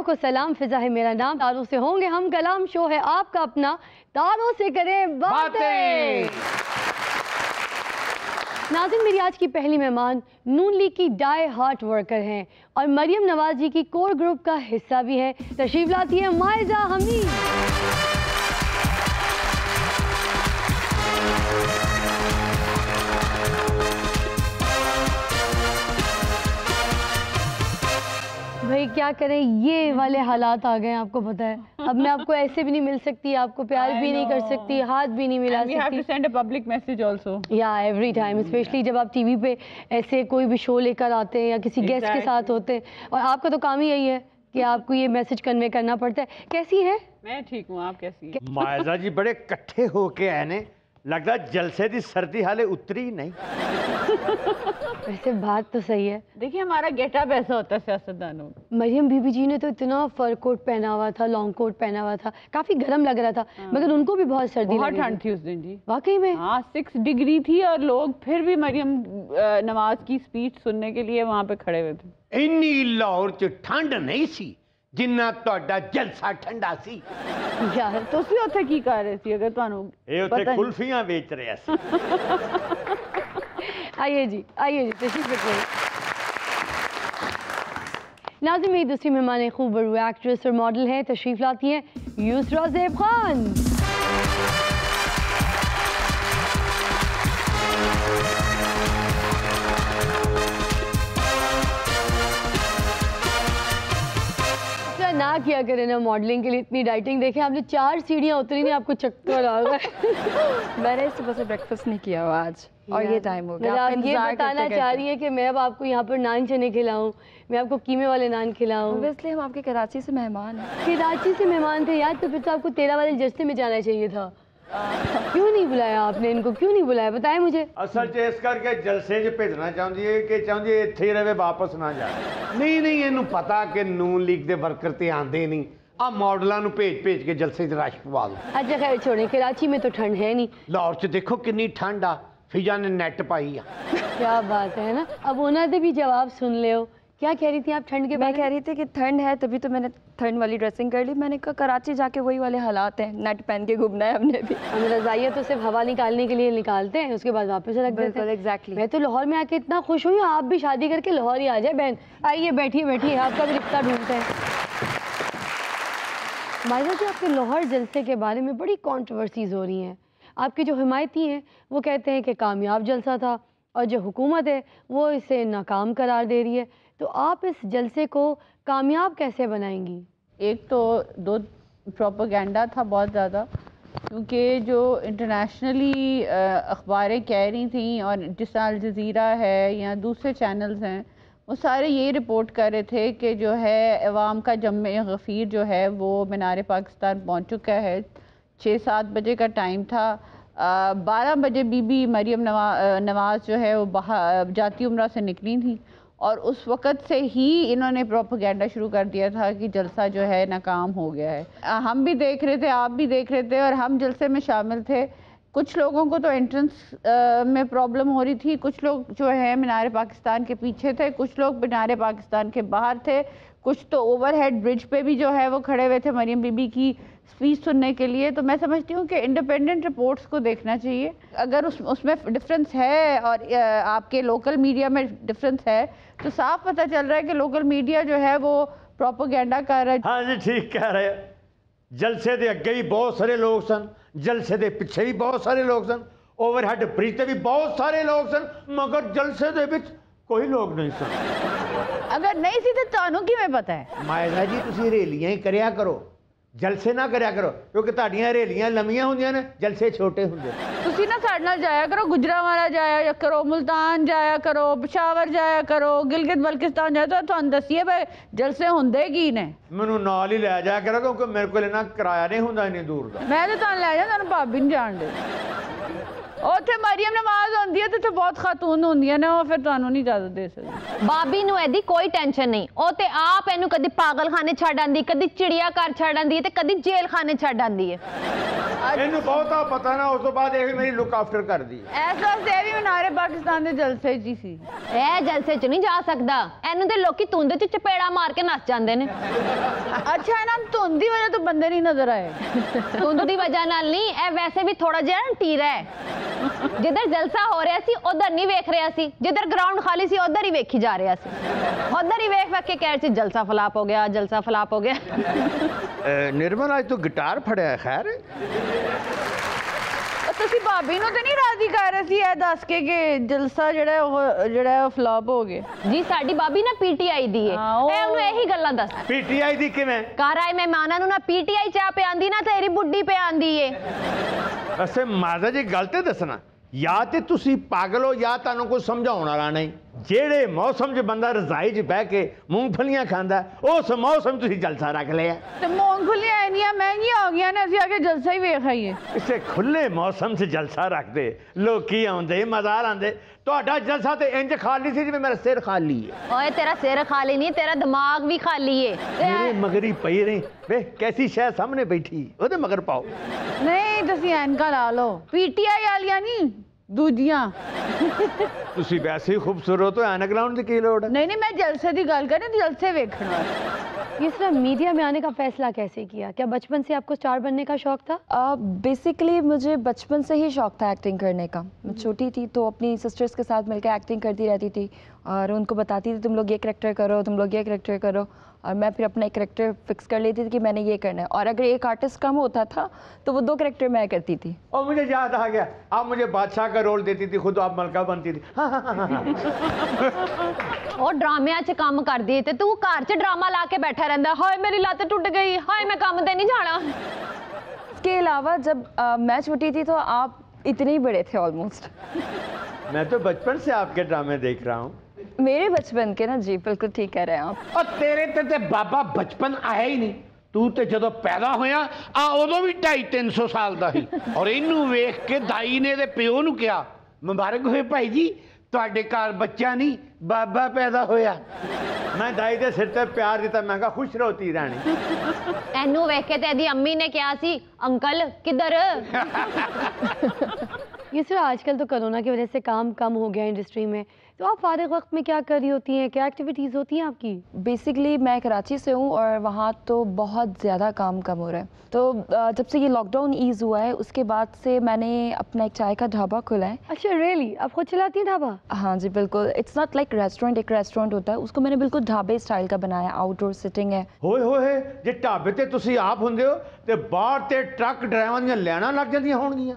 को सलाम, फिजा है मेरा नाम, तारों से होंगे हम कलाम। शो है आपका अपना, तारों से करें बातें। नाज़रीन, मेरी आज की पहली मेहमान नून लीग की डाई हार्ट वर्कर हैं और मरियम नवाज जी की कोर ग्रुप का हिस्सा भी है। तशरीफ लाती है माइजा हमीद। भाई क्या करें, ये वाले हालात आ गए, आपको पता है। अब मैं आपको ऐसे भी नहीं मिल सकती, आपको प्यार भी नहीं कर सकती, हाथ भी नहीं मिला सकती। We have to send a public message also. Yeah, every time, especially जब आप टीवी पे ऐसे कोई भी शो लेकर आते हैं या किसी गेस्ट के साथ होते हैं, और आपका तो काम ही यही है कि आपको ये मैसेज कन्वे करना पड़ता है। कैसी है? मैं ठीक हूँ, आप कैसी हैं? मायजा जी बड़े कट्ठे होके आए ने, लगता जलसे दी सर्दी हाले उतरी नहीं। वैसे बात तो सही है। देखिए हमारा गेटअप ऐसा होता है सियासतदानों। मरियम बीबी जी ने तो इतना फर कोट पहना हुआ था, लॉन्ग कोट पहना हुआ था, काफी गर्म लग रहा था, मगर उनको भी बहुत सर्दी लगी। बहुत ठंड थी उस दिन जी, वाकई में। हाँ, 6 डिग्री थी और लोग फिर भी मरियम नवाज की स्पीच सुनने के लिए वहाँ पे खड़े हुए थे। इन्नी लाहौर च ठंड नहीं सी जिन्ना ਤੁਹਾਡਾ जलसा ठंडा सी। यार ਤੁਸੀਂ ਉੱਥੇ ਕੀ ਕਰ ਰਹੇ ਸੀ अगर ਤੁਹਾਨੂੰ ਇਹ ਉੱਥੇ ਕੁਲਫੀਆਂ ਵੇਚ ਰਿਹਾ ਸੀ। आइए जी, आइए जी, तशरीफ रखिए। नाज़रीन, मेरी दूसरी मेहमान खूब बड़ू एक्ट्रेस और मॉडल हैं, तशरीफ लाती हैं यूसरा ज़ेब खान। ना किया करें ना मॉडलिंग के लिए इतनी डाइटिंग। देखें आपने 4 सीढ़ियाँ उतरी नहीं, आपको चक्कर आ गए। मैंने सुबह से ब्रेकफास्ट नहीं किया हुआ आज और ये टाइम हो गया। आप ये बताना चाह रही है कि मैं अब आपको यहाँ पर नान चने खिलाऊं, मैं आपको कीमे वाले नान खिलाऊं? इसलिए हम आपके कराची से मेहमान हैं। कराची से मेहमान थे यार, तो फिर तो आपको 13 वाले जश्न में जाना चाहिए था। क्यों नहीं बुलाया आपने इनको, क्यों नहीं बुलाया, बताएं मुझे। असल च इस करके जलसे च भेजना चाहती है कि चाहती है इत्थे ही रहे, वापस ना जाए। नहीं नहीं, इन्हू पता कि नून लीग के वर्कर ते आंदे नहीं, आ मॉडलों को भेज भेज के जलसे च रश पवा दो। अच्छा खैर छोड़े, कराची में तो ठंड है नहीं। लाहौर च देखो कितनी ठंड आ, फिजा ने नेट पाई आ। क्या बात है ना। अब उन्होंने भी जवाब सुन ले। क्या कह रही थी आप ठंड के बारे में? मैं कह रही थी कि ठंड है तभी तो मैंने ठंड वाली ड्रेसिंग कर ली। मैंने कहा कराची जाके वही वाले हालात हैं, नेट पहन के घूमना है हमने भी। हम रज़ाइयाँ तो सिर्फ हवा निकालने के लिए निकालते हैं, उसके बाद वापस रख देते हैं। एग्जैक्टली। मैं तो लाहौर में आके इतना खुश हुई, आप भी शादी करके लाहौर ही आ जाए बहन। आइए बैठिए बैठिए, आपका भी रिश्ता ढूंढते हैं। मायजा जी, आपके लाहौर जलसे के बारे में बड़ी कॉन्ट्रोवर्सीज हो रही हैं। आपके जो हिमायती हैं वो कहते हैं कि कामयाब जलसा था और जो हुकूमत है वो इसे नाकाम करार दे रही है। तो आप इस जलसे को कामयाब कैसे बनाएंगी? एक तो दो प्रोपेगेंडा था बहुत ज़्यादा, क्योंकि जो इंटरनेशनली अखबारें कह रही थी और जिस अल जज़ीरा है या दूसरे चैनल्स हैं, वो सारे यही रिपोर्ट कर रहे थे कि जो है अवाम का जम्मे गफ़ीर जो है वो मीनार पाकिस्तान पहुंच चुका है। 6-7 बजे का टाइम था। 12 बजे बीबी मरियम नवाज जो है वो जाती उम्रा से निकली थी और उस वक़्त से ही इन्होंने प्रोपेगेंडा शुरू कर दिया था कि जलसा जो है नाकाम हो गया है। हम भी देख रहे थे, आप भी देख रहे थे और हम जलसे में शामिल थे। कुछ लोगों को तो एंट्रेंस में प्रॉब्लम हो रही थी, कुछ लोग जो है मीनार पाकिस्तान के पीछे थे, कुछ लोग मीनार पाकिस्तान के बाहर थे, कुछ तो ओवरहेड ब्रिज पे भी जो है वो खड़े हुए थे मरियम बीबी की स्पीच सुनने के लिए। तो मैं समझती हूँ कि इंडिपेंडेंट रिपोर्ट्स को देखना चाहिए। अगर उसमें डिफरेंस है और आपके लोकल मीडिया में डिफरेंस है तो साफ पता चल रहा है कि लोकल मीडिया जो है वो प्रोपेगेंडा कर रहा है। हाँ जी, ठीक कह रहे। जलसे के अगे भी बहुत सारे लोग सन, जलसे के पिछे भी बहुत सारे लोग सन, ओवरहेड ब्रिज से भी बहुत सारे लोग सन, मगर जलसे के विच कोई लोग नहीं सन। अगर नहीं सी तो ਤੁਹਾਨੂੰ ਕਿਵੇਂ ਪਤਾ है? मायजा जी ਤੁਸੀਂ ਰੇਲੀਆਂ ਹੀ ਕਰਿਆ ਕਰੋ, जलसे ना करिया करो, क्योंकि ਤੁਹਾਡੀਆਂ ਰੇਲੀਆਂ ਲੰਮੀਆਂ ਹੁੰਦੀਆਂ ਨੇ, जलसे छोटे ਹੁੰਦੇ। ਤੁਸੀਂ ਨਾ ਸਾਡੇ ਨਾਲ ਜਾਇਆ ਕਰੋ, ਗੁਜਰਾਂਵਾਲਾ ਜਾਇਆ ਕਰੋ, ਮੁਲਤਾਨ ਜਾਇਆ ਕਰੋ, ਪਿਸ਼ਾਵਰ ਜਾਇਆ ਕਰੋ, गिलगित बल्किस्तान जाया तो ਤੁਹਾਨੂੰ ਦੱਸੀਏ ਭਾਈ ਜਲਸੇ ਹੁੰਦੇ ਕੀ ਨੇ। ਮੈਨੂੰ ਨਾਲ ਹੀ ਲੈ ਜਾਇਆ ਕਰੋ, क्योंकि मेरे को ना किराया नहीं ਹੁੰਦਾ इन्नी दूर ਦਾ। मैं तो ਤੁਹਾਨੂੰ ਲੈ ਜਾ, ਤੁਹਾਨੂੰ ਭਾਬੀ ਨਹੀਂ ਜਾਣਦੇ। ਉੱਥੇ ਮਰੀਮ ਨਵਾਜ਼ ਹੁੰਦੀ ਹੈ ਤੇ ਉੱਥੇ ਬਹੁਤ ਖਾਤੂਨ ਹੁੰਦੀਆਂ ਨੇ, ਉਹ ਫਿਰ ਤੁਹਾਨੂੰ ਨਹੀਂ ਇਜਾਜ਼ਤ ਦੇ ਸਕਦੀ। ਬਾਬੀ ਨੂੰ ਇਹਦੀ ਕੋਈ ਟੈਨਸ਼ਨ ਨਹੀਂ, ਉਹ ਤੇ ਆਪ ਇਹਨੂੰ ਕਦੀ ਪਾਗਲਖਾਨੇ ਛੱਡ ਆਂਦੀ, ਕਦੀ ਚਿੜੀਆ ਘਰ ਛੱਡ ਆਂਦੀ ਤੇ ਕਦੀ ਜੇਲ੍ਹ ਖਾਨੇ ਛੱਡ ਆਂਦੀ ਹੈ। ਇਹਨੂੰ ਬਹੁਤਾ ਪਤਾ ਨਾ, ਉਸ ਤੋਂ ਬਾਅਦ ਇਹ ਵੀ ਮੇਰੀ ਲੁੱਕ ਆਫਟਰ ਕਰਦੀ ਹੈ। ਇਸ ਵਾਸਤੇ ਵੀ ਮਨਾਰੇ ਪਾਕਿਸਤਾਨ ਦੇ ਜਲਸੇ 'ਚ ਹੀ ਸੀ। ਇਹ ਜਲਸੇ 'ਚ ਨਹੀਂ ਜਾ ਸਕਦਾ, ਇਹਨੂੰ ਤੇ ਲੋਕੀ ਧੁੰਦ 'ਚ ਚਪੇੜਾ ਮਾਰ ਕੇ ਨੱਚ ਜਾਂਦੇ ਨੇ। ਅੱਛਾ ਇਹਨਾਂ ਨੂੰ ਧੁੰਦ ਦੀ ਵਜ੍ਹਾ ਤੋਂ ਬੰਦੇ ਨਹੀਂ ਨਜ਼ਰ ਆਏ। ਧੁੰਦ ਦੀ ਵਜ੍ਹਾ ਨਾਲ ਨਹੀਂ, ਇਹ ਵੈਸੇ ਵੀ ਥੋੜਾ ਜਿਹਾ ਟੀਰਾ ਹੈ। ਜਿੱਧਰ ਜਲਸਾ ਹੋ ਰਿਹਾ ਸੀ ਉਧਰ ਨਹੀਂ ਵੇਖ ਰਿਹਾ ਸੀ, ਜਿੱਧਰ ਗਰਾਊਂਡ ਖਾਲੀ ਸੀ ਉਧਰ ਹੀ ਵੇਖੀ ਜਾ ਰਿਹਾ ਸੀ। ਉਧਰ ਹੀ ਵੇਖ ਵੇਖ ਕੇ ਕਹਿ ਰਹੇ ਸੀ ਜਲਸਾ ਫਲਾਪ ਹੋ ਗਿਆ, ਜਲਸਾ ਫਲਾਪ ਹੋ ਗਿਆ। ਨਿਰਮਲ ਅੱਜ ਤੂੰ ਗਿਟਾਰ ਫੜਿਆ, ਖੈਰ ਤੁਸੀਂ ਭਾਬੀ ਨੂੰ ਤੇ ਨਹੀਂ ਰਾਜ਼ੀ ਕਰ ਰਹੇ ਸੀ ਇਹ ਦੱਸ ਕੇ ਕਿ ਜਲਸਾ ਜਿਹੜਾ ਉਹ ਫਲਾਪ ਹੋ ਗਿਆ? ਜੀ ਸਾਡੀ ਬਾਬੀ ਨਾ ਪੀਟੀਆਈ ਦੀ ਹੈ, ਇਹ ਉਹਨੂੰ ਇਹੀ ਗੱਲਾਂ ਦੱਸ। ਪੀਟੀਆਈ ਦੀ ਕਿਵੇਂ? ਘਰ ਆਏ ਮਹਿਮਾਨਾਂ ਨੂੰ ਨਾ ਪੀਟੀਆਈ ਚਾਹ ਪਿਆਂਦੀ ਨਾ ਤੇਰੀ ਬੁੱਢੀ ਪਿਆਂਦੀ ਏ। ਅਸੇ ਮਾਜ਼ਾ ਜੀ ਗੱਲ ਤੇ ਦੱਸਣਾ, ਜਾਂ ਤੇ ਤੁਸੀਂ ਪਾਗਲ ਹੋ ਜਾਂ ਤੁਹਾਨੂੰ ਕੁਝ ਸਮਝਾਉਣ ਵਾਲਾ ਨਹੀਂ। ਜਿਹੜੇ ਮੌਸਮ 'ਚ ਬੰਦਾ ਰਜ਼ਾਈ 'ਚ ਬਹਿ ਕੇ ਮੂੰਗਫਲੀਆਂ ਖਾਂਦਾ, ਉਸ ਮੌਸਮ ਤੁਸੀਂ ਜਲਸਾ ਰੱਖ ਲਿਆ। ਤੇ ਮੂੰਗਫਲੀਆਂ ਇੰਨੀਆਂ ਮਹਿੰਗੀਆਂ ਹੋ ਗਈਆਂ ਨੇ, ਅਸੀਂ ਆ ਕੇ ਜਲਸਾ ਹੀ ਵੇਖ ਆਈਏ। ਇਸੇ ਖੁੱਲੇ ਮੌਸਮ 'ਚ ਜਲਸਾ ਰੱਖਦੇ ਲੋਕੀ ਆਉਂਦੇ, ਮਜ਼ਾ ਲਾਉਂਦੇ। ਤੁਹਾਡਾ ਜਲਸਾ ਤੇ ਇੰਜ ਖਾਲੀ ਸੀ ਜਿਵੇਂ ਮੇਰਾ ਸਿਰ ਖਾਲੀ ਹੈ। ਓਏ ਤੇਰਾ ਸਿਰ ਖਾਲੀ ਨਹੀਂ, ਤੇਰਾ ਦਿਮਾਗ ਵੀ ਖਾਲੀ ਏ। ਮੇਰੇ ਮਗਰੀ ਪਈ ਰਹੀ ਵੇ, ਕੈਸੀ ਸ਼ੈ ਸਾਹਮਣੇ ਬੈਠੀ, ਉਹਦੇ ਮਗਰ ਪਾਓ। ਨਹੀਂ ਤੁਸੀਂ ਐਨਕਾਂ ਲਾ ਲਓ, ਪੀਟੀਆਈ ਵਾਲੀਆਂ ਨਹੀਂ ਦੂਜੀਆਂ। ਤੁਸੀਂ वैसे ही खूबसूरत हो, ऐनक लाउन की की लोड़ है? नहीं मैं जलसे की गल कर रही हूं, जलसे वेखना। ये सिर्फ मीडिया में आने का फैसला कैसे किया? क्या बचपन से आपको स्टार बनने का शौक था? बेसिकली मुझे बचपन से ही शौक था एक्टिंग करने का। मैं छोटी थी तो अपनी सिस्टर्स के साथ मिलकर एक्टिंग करती रहती थी और उनको बताती थी तुम लोग ये करैक्टर करो, तुम लोग ये करैक्टर करो, और मैं फिर अपना एक करैक्टर फिक्स कर लेती थी कि मैंने ये करना है। और अगर एक आर्टिस्ट कम होता था तो वो 2 करैक्टर मैं करती थी। और मुझे याद आ गया, आप मुझे बादशाह का रोल देती थी, खुद आप मलका बनती थी। ਉਹ ਡਰਾਮਿਆਂ 'ਚ ਕੰਮ ਕਰਦੀ ਤੇ ਤੂੰ ਘਰ 'ਚ ਡਰਾਮਾ ਲਾ ਕੇ ਬੈਠਾ ਰਹਿੰਦਾ, ਹਾਏ ਮੇਰੀ ਲੱਤ ਟੁੱਟ गई, हाय मैं काम पे नहीं जाना। इसके अलावा जब मैं छोटी थी तो आप इतने ही बड़े थे ऑलमोस्ट। मैं तो बचपन से आपके ड्रामे देख रहा हूँ। मेरे बचपन के ना, जी बिल्कुल ठीक कह रहे हैं आप। और तेरे ते बाबा बचपन आया ही नहीं, तू तो जदों पैदा होया आ उदों भी 250-300 साल दा ही। और इनू वेख के दाई ने दे प्यो नू कहा मुबारक होए भाई जी, तुहाडे घर बच्चा नहीं बाबा पैदा होया। मैं दाई दे सिर ते प्यार दिता, मैं कहा खुश रहोती रानी। एनू वेख के ते एदी अम्मी ने कहा सी अंकल किधर। ये सिर्फ आजकल तो कोरोना की वजह से काम कम हो गया इंडस्ट्री में, तो आप फारिग वक्त में क्या कर रही होती हैं, क्या एक्टिविटीज़ होती हैं आपकी? बेसिकली मैं कराची से हूँ और वहाँ तो बहुत ज़्यादा काम कम हो रहा है। तो जब से ये लॉकडाउन ईज़ हुआ है उसके बाद से मैंने अपना एक चाय का ढाबा खोला है। अच्छा रियली? आप खुद चलाती हैं ढाबा? हाँ जी बिल्कुल। इट्स नॉट लाइक रेस्टोरेंट, एक रेस्टोरेंट होता है उसको मैंने बिल्कुल ढाबे स्टाइल का बनाया। आउटडोर सिटिंग है। होए जे ढाबे ते तुसी आप हुंदे हो ते बाहर ते ट्रक ड्राइवर ਦੀਆਂ ਲੈਣਾ ਲੱਗ ਜਾਂਦੀਆਂ ਹੋਣਗੀਆਂ।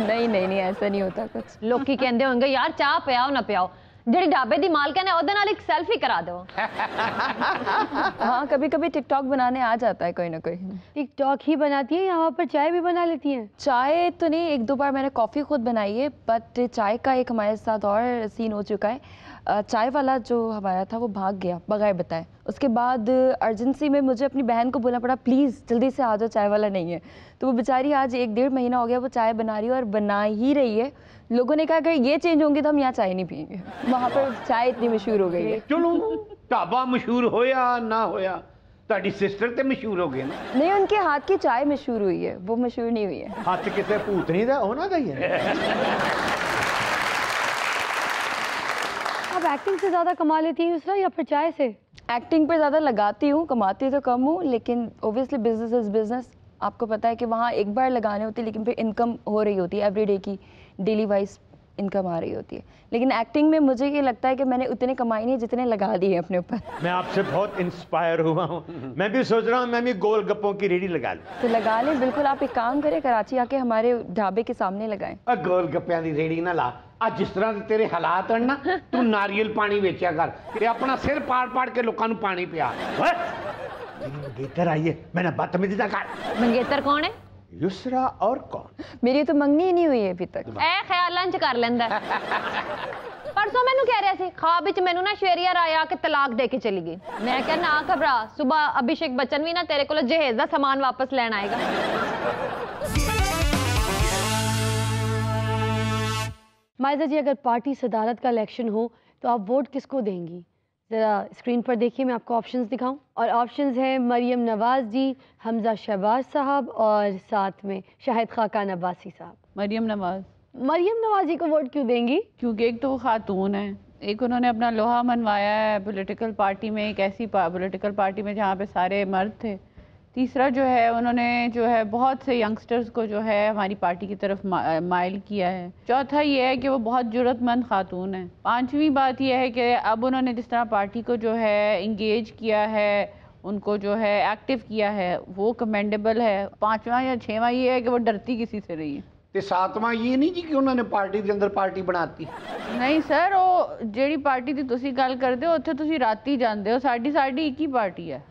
नहीं ऐसा नहीं होता कुछ। लोकी कहंदे होंगे यार चाह पियाओ ना पियाओ, ਜਿਹੜੀ ढाबे ਦੀ मालकन है ਉਹਦੇ ਨਾਲ एक सेल्फी करा दो। हाँ कभी कभी टिकटॉक बनाने आ जाता है कोई ना कोई। टिकटॉक ही बनाती हैं या वहाँ पर चाय भी बना लेती हैं? चाय तो नहीं, 1-2 बार मैंने कॉफ़ी खुद बनाई है, बट चाय का एक हमारे साथ और सीन हो चुका है। चाय वाला जो हमारा था वो भाग गया बगैर बताए। उसके बाद अर्जेंसी में मुझे अपनी बहन को बोलना पड़ा प्लीज़ जल्दी से आ जाओ, चाय वाला नहीं है। तो वो बेचारी आज 1-1.5 महीना हो गया वो चाय बना रही है और बना ही रही है। लोगों ने कहा अगर ये चेंज होंगे तो हम यहाँ चाय नहीं पियेंगे। वहाँ पर चाय इतनी मशहूर हो गई है। चलो ढाबा मशहूर होया ना होया, ਤੁਹਾਡੀ सिस्टर तो मशहूर हो गए ना। नहीं उनके हाथ की चाय मशहूर हुई है, वो मशहूर नहीं हुई है। हथ किसी भूतनी दा होना दा ही है। आप एक्टिंग से ज़्यादा कमा लेती हैं उसरा या फिर चाय से? एक्टिंग पर ज़्यादा लगाती हूँ, कमाती तो कम हूँ, लेकिन ओबियसली बिजनेस इज़ बिजनेस। आपको पता है कि वहाँ एक बार लगाने होते लेकिन फिर इनकम हो रही होती है, एवरीडे की डेली वाइज इनकम आ रही होती है। लेकिन एक्टिंग में मुझे ये लगता है कि मैंने उतने कमाई नहीं जितने लगा दिए अपने ऊपर। मैं आपसे बहुत इंस्पायर हुआ हूँ, मैं भी सोच रहा हूँ मैं भी गोलगप्पों की रेडी लगा लूँ। तो लगा लें बिल्कुल। आप एक काम करें, कराची आके हमारे ढाबे के सामने लगाएं। गोलगप्पियां दी रेडी ना ला, आज जिस तरह से तेरे हालात हैं ना, तू नारियल पानी बेचा कर ते अपना सिर पाड़ के लोगों को पानी पिया। मंगेतर आइए, मैंने बदतमीजी ना कर। मंगेतर कौन है? युसरा और कौन? मेरी तो मंगनी ही नहीं हुई है अभी तक। ए ख्यालां च कर लेंदा है। परसों मैनू कह रहा सी ख्वाब विच मैनू ना शेरिया राय आके तलाक दे के चली गई। मैं क्या ना घबरा, सुबह अभिषेक बच्चन भी ना तेरे को जहेज दा सामान वापस लैन आएगा। मायजा जी, अगर पार्टी सदारत का इलेक्शन हो तो आप वोट किसको देंगी? ज़रा स्क्रीन पर देखिए, मैं आपको ऑप्शंस दिखाऊं। और ऑप्शंस हैं मरियम नवाज़ जी, हमजा शहबाज साहब और साथ में शाहिद खाकान अब्बासी साहब। मरियम नवाज। मरियम नवाज जी को वोट क्यों देंगी? क्योंकि एक तो वो खातून है, एक उन्होंने अपना लोहा मनवाया है पॉलिटिकल पार्टी में, एक ऐसी पॉलिटिकल पार्टी में जहाँ पे सारे मर्द थे। तीसरा जो है, उन्होंने जो है बहुत से यंगस्टर्स को जो है हमारी पार्टी की तरफ माइल किया है। चौथा ये है कि वो बहुत जुर्रतमंद खातून है। पांचवी बात यह है कि अब उन्होंने जिस तरह पार्टी को जो है इंगेज किया है, उनको जो है एक्टिव किया है, वो कमेंडेबल है। पांचवा या छठवां ये है कि वो डरती किसी से रही है। ਤੇ ਸਾਤਵਾਂ ਇਹ ਨਹੀਂ ਜੀ ਕਿ ਉਹਨਾਂ ਨੇ ਪਾਰਟੀ ਦੇ ਅੰਦਰ ਪਾਰਟੀ ਬਣਾਤੀ। नहीं सर, वो ਜਿਹੜੀ ਪਾਰਟੀ ਦੀ ਤੁਸੀਂ ਗੱਲ ਕਰਦੇ ਹੋ ਉੱਥੇ ਤੁਸੀਂ ਰਾਤੀ ਜਾਂਦੇ ਹੋ, ਸਾਡੀ ਇੱਕ ਹੀ ਪਾਰਟੀ ਹੈ।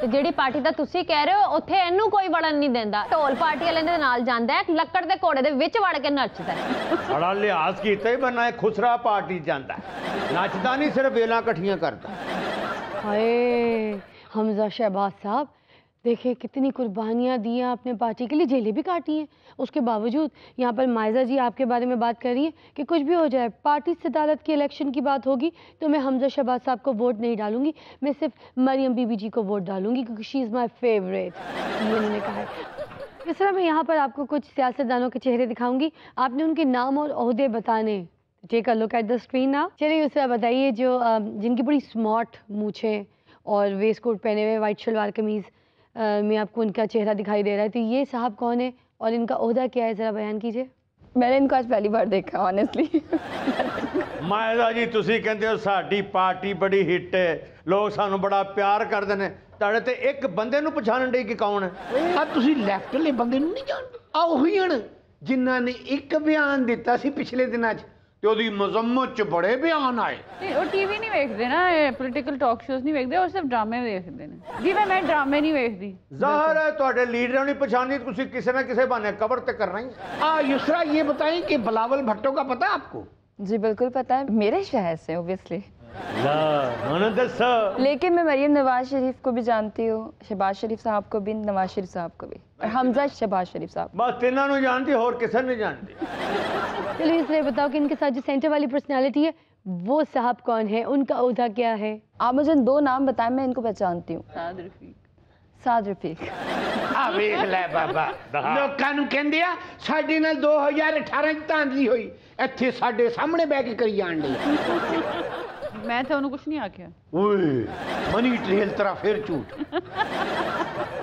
ਤੇ ਜਿਹੜੀ ਪਾਰਟੀ ਦਾ ਤੁਸੀਂ ਕਹਿ ਰਹੇ ਹੋ ਉੱਥੇ ਇਹਨੂੰ ਕੋਈ ਵੜਨ ਨਹੀਂ ਦਿੰਦਾ। ਢੋਲ ਪਾਰਟੀ ਵਾਲੇ ਦੇ ਨਾਲ ਜਾਂਦਾ ਹੈ, ਲੱਕੜ ਦੇ ਘੋੜੇ ਦੇ ਵਿੱਚ ਵੜ ਕੇ ਨੱਚਦਾ ਹੈ। ਬੜਾ ਲਿਹਾਜ਼ ਕੀਤਾ ਹੀ ਬੰਨਾ ਹੈ, ਖੁਸਰਾ ਪਾਰਟੀ ਜਾਂਦਾ ਹੈ, ਨੱਚਦਾ ਨਹੀਂ, ਸਿਰਫ ਵੇਲਾਂ ਇਕੱਠੀਆਂ ਕਰਦਾ। हाय हमजा शहबाज साहब, देखिए कितनी कुर्बानियाँ दी हैं आपने पार्टी के लिए, जेलें भी काटी हैं। उसके बावजूद यहाँ पर मायजा जी आपके बारे में बात कर रही हैं कि कुछ भी हो जाए, पार्टी सदारत की इलेक्शन की बात होगी तो मैं हमजा शहबाज साहब को वोट नहीं डालूंगी, मैं सिर्फ मरियम बीबी जी को वोट डालूंगी क्योंकि शी इज़ माई फेवरेट, ये उन्होंने कहा है। इस तरह मैं यहाँ पर आपको कुछ सियासतदानों के चेहरे दिखाऊंगी, आपने उनके नाम और ओहदे बताने। Take a look at the screen now. चलिए उस तरह बताइए, जो जिनकी बड़ी स्मार्ट मूछें और वेस्ट कोट पहने हुए, वाइट शलवार कमीज़ में आपको उनका चेहरा दिखाई दे रहा है, तो ये साहब कौन है और इनका ओहदा क्या है, ज़रा बयान कीजिए। मैंने इनको आज पहली बार देखा ऑनेस्टली। ਮਾਇਦਾ ਜੀ, ਤੁਸੀਂ ਕਹਿੰਦੇ ਹੋ ਸਾਡੀ ਪਾਰਟੀ ਬੜੀ ਹਿੱਟ ਹੈ, ਲੋਕ ਸਾਨੂੰ ਬੜਾ ਪਿਆਰ ਕਰਦੇ ਨੇ, ਤੁਹਾਡੇ ਤੇ ਇੱਕ ਬੰਦੇ ਨੂੰ ਪਛਾਣਨ ਦੇ ਕਿ ਕੌਣ ਹੈ? ਆ ਤੁਸੀਂ ਲੈਫਟ ਵਾਲੇ ਬੰਦੇ ਨੂੰ ਨਹੀਂ ਜਾਣਦੇ? ਆ ਉਹੀ ਹਨ ਜਿਨ੍ਹਾਂ ਨੇ ਇੱਕ ਬਿਆਨ ਦਿੱਤਾ ਸੀ ਪਿਛਲੇ ਦਿਨਾਂ 'ਚ ਤੇ ਉਹਦੀ ਮਜ਼ੰਮਤ 'ਚ ਬੜੇ ਬਿਆਨ ਆਏ। ਨਹੀਂ, ਉਹ ਟੀਵੀ ਨਹੀਂ ਵੇਖਦੇ ਨਾ, ਪੋਲੀਟੀਕਲ ਟਾਕ ਸ਼ੋਜ਼ ਨਹੀਂ ਵੇਖਦੇ, ਉਹ ਸਿਰਫ ਡਰਾਮੇ ਵੇਖਦੇ ਨੇ। ਜਿਵੇਂ ਮੈਂ ਡਰਾਮੇ ਨਹੀਂ ਵੇਖਦੀ। ਜ਼ਾਹਰ ਹੈ ਤੁਹਾਡੇ ਲੀਡਰਾਂ ਨੂੰ ਪਛਾਣਨੀ, ਤੁਸੀਂ ਕਿਸੇ ਨਾ ਕਿਸੇ बहाने कवर तो करना ही। युसरा, ये बताएं कि बिलावल भट्टो का पता है आपको? जी बिल्कुल पता है, मेरे शहर से ऑब्वियसली। लेकिन मैं मरियम नवाज शरीफ को भी जानती हूँ, शहबाज शरीफ साहब को भी, नवाज शरीफ साहब को भी, और हमजा शहबाज शरीफ साहब। बस तीनों को जानती, और किसी नहीं जानती। चलिए इसलिए बताओ कि इनके साथ जो सेंटर वाली पर्सनालिटी है वो साहब कौन है, उनका ओहदा क्या है? आप मुझे 2 नाम बताएं, मैं इनको पहचानती हूँ। साद रफीक। आ वेख ले बाबा, लोकां नूं कहंदे आ साडे नाल 2018 च धांधली होई, ਇੱਥੇ ਸਾਡੇ ਸਾਹਮਣੇ ਬੈ ਕੇ ਕਰੀ ਜਾਣ ਲਈ। मैं तो उन्होंने कुछ नहीं आख्या। ओए मनी ट्रेल तेरा फिर झूठ।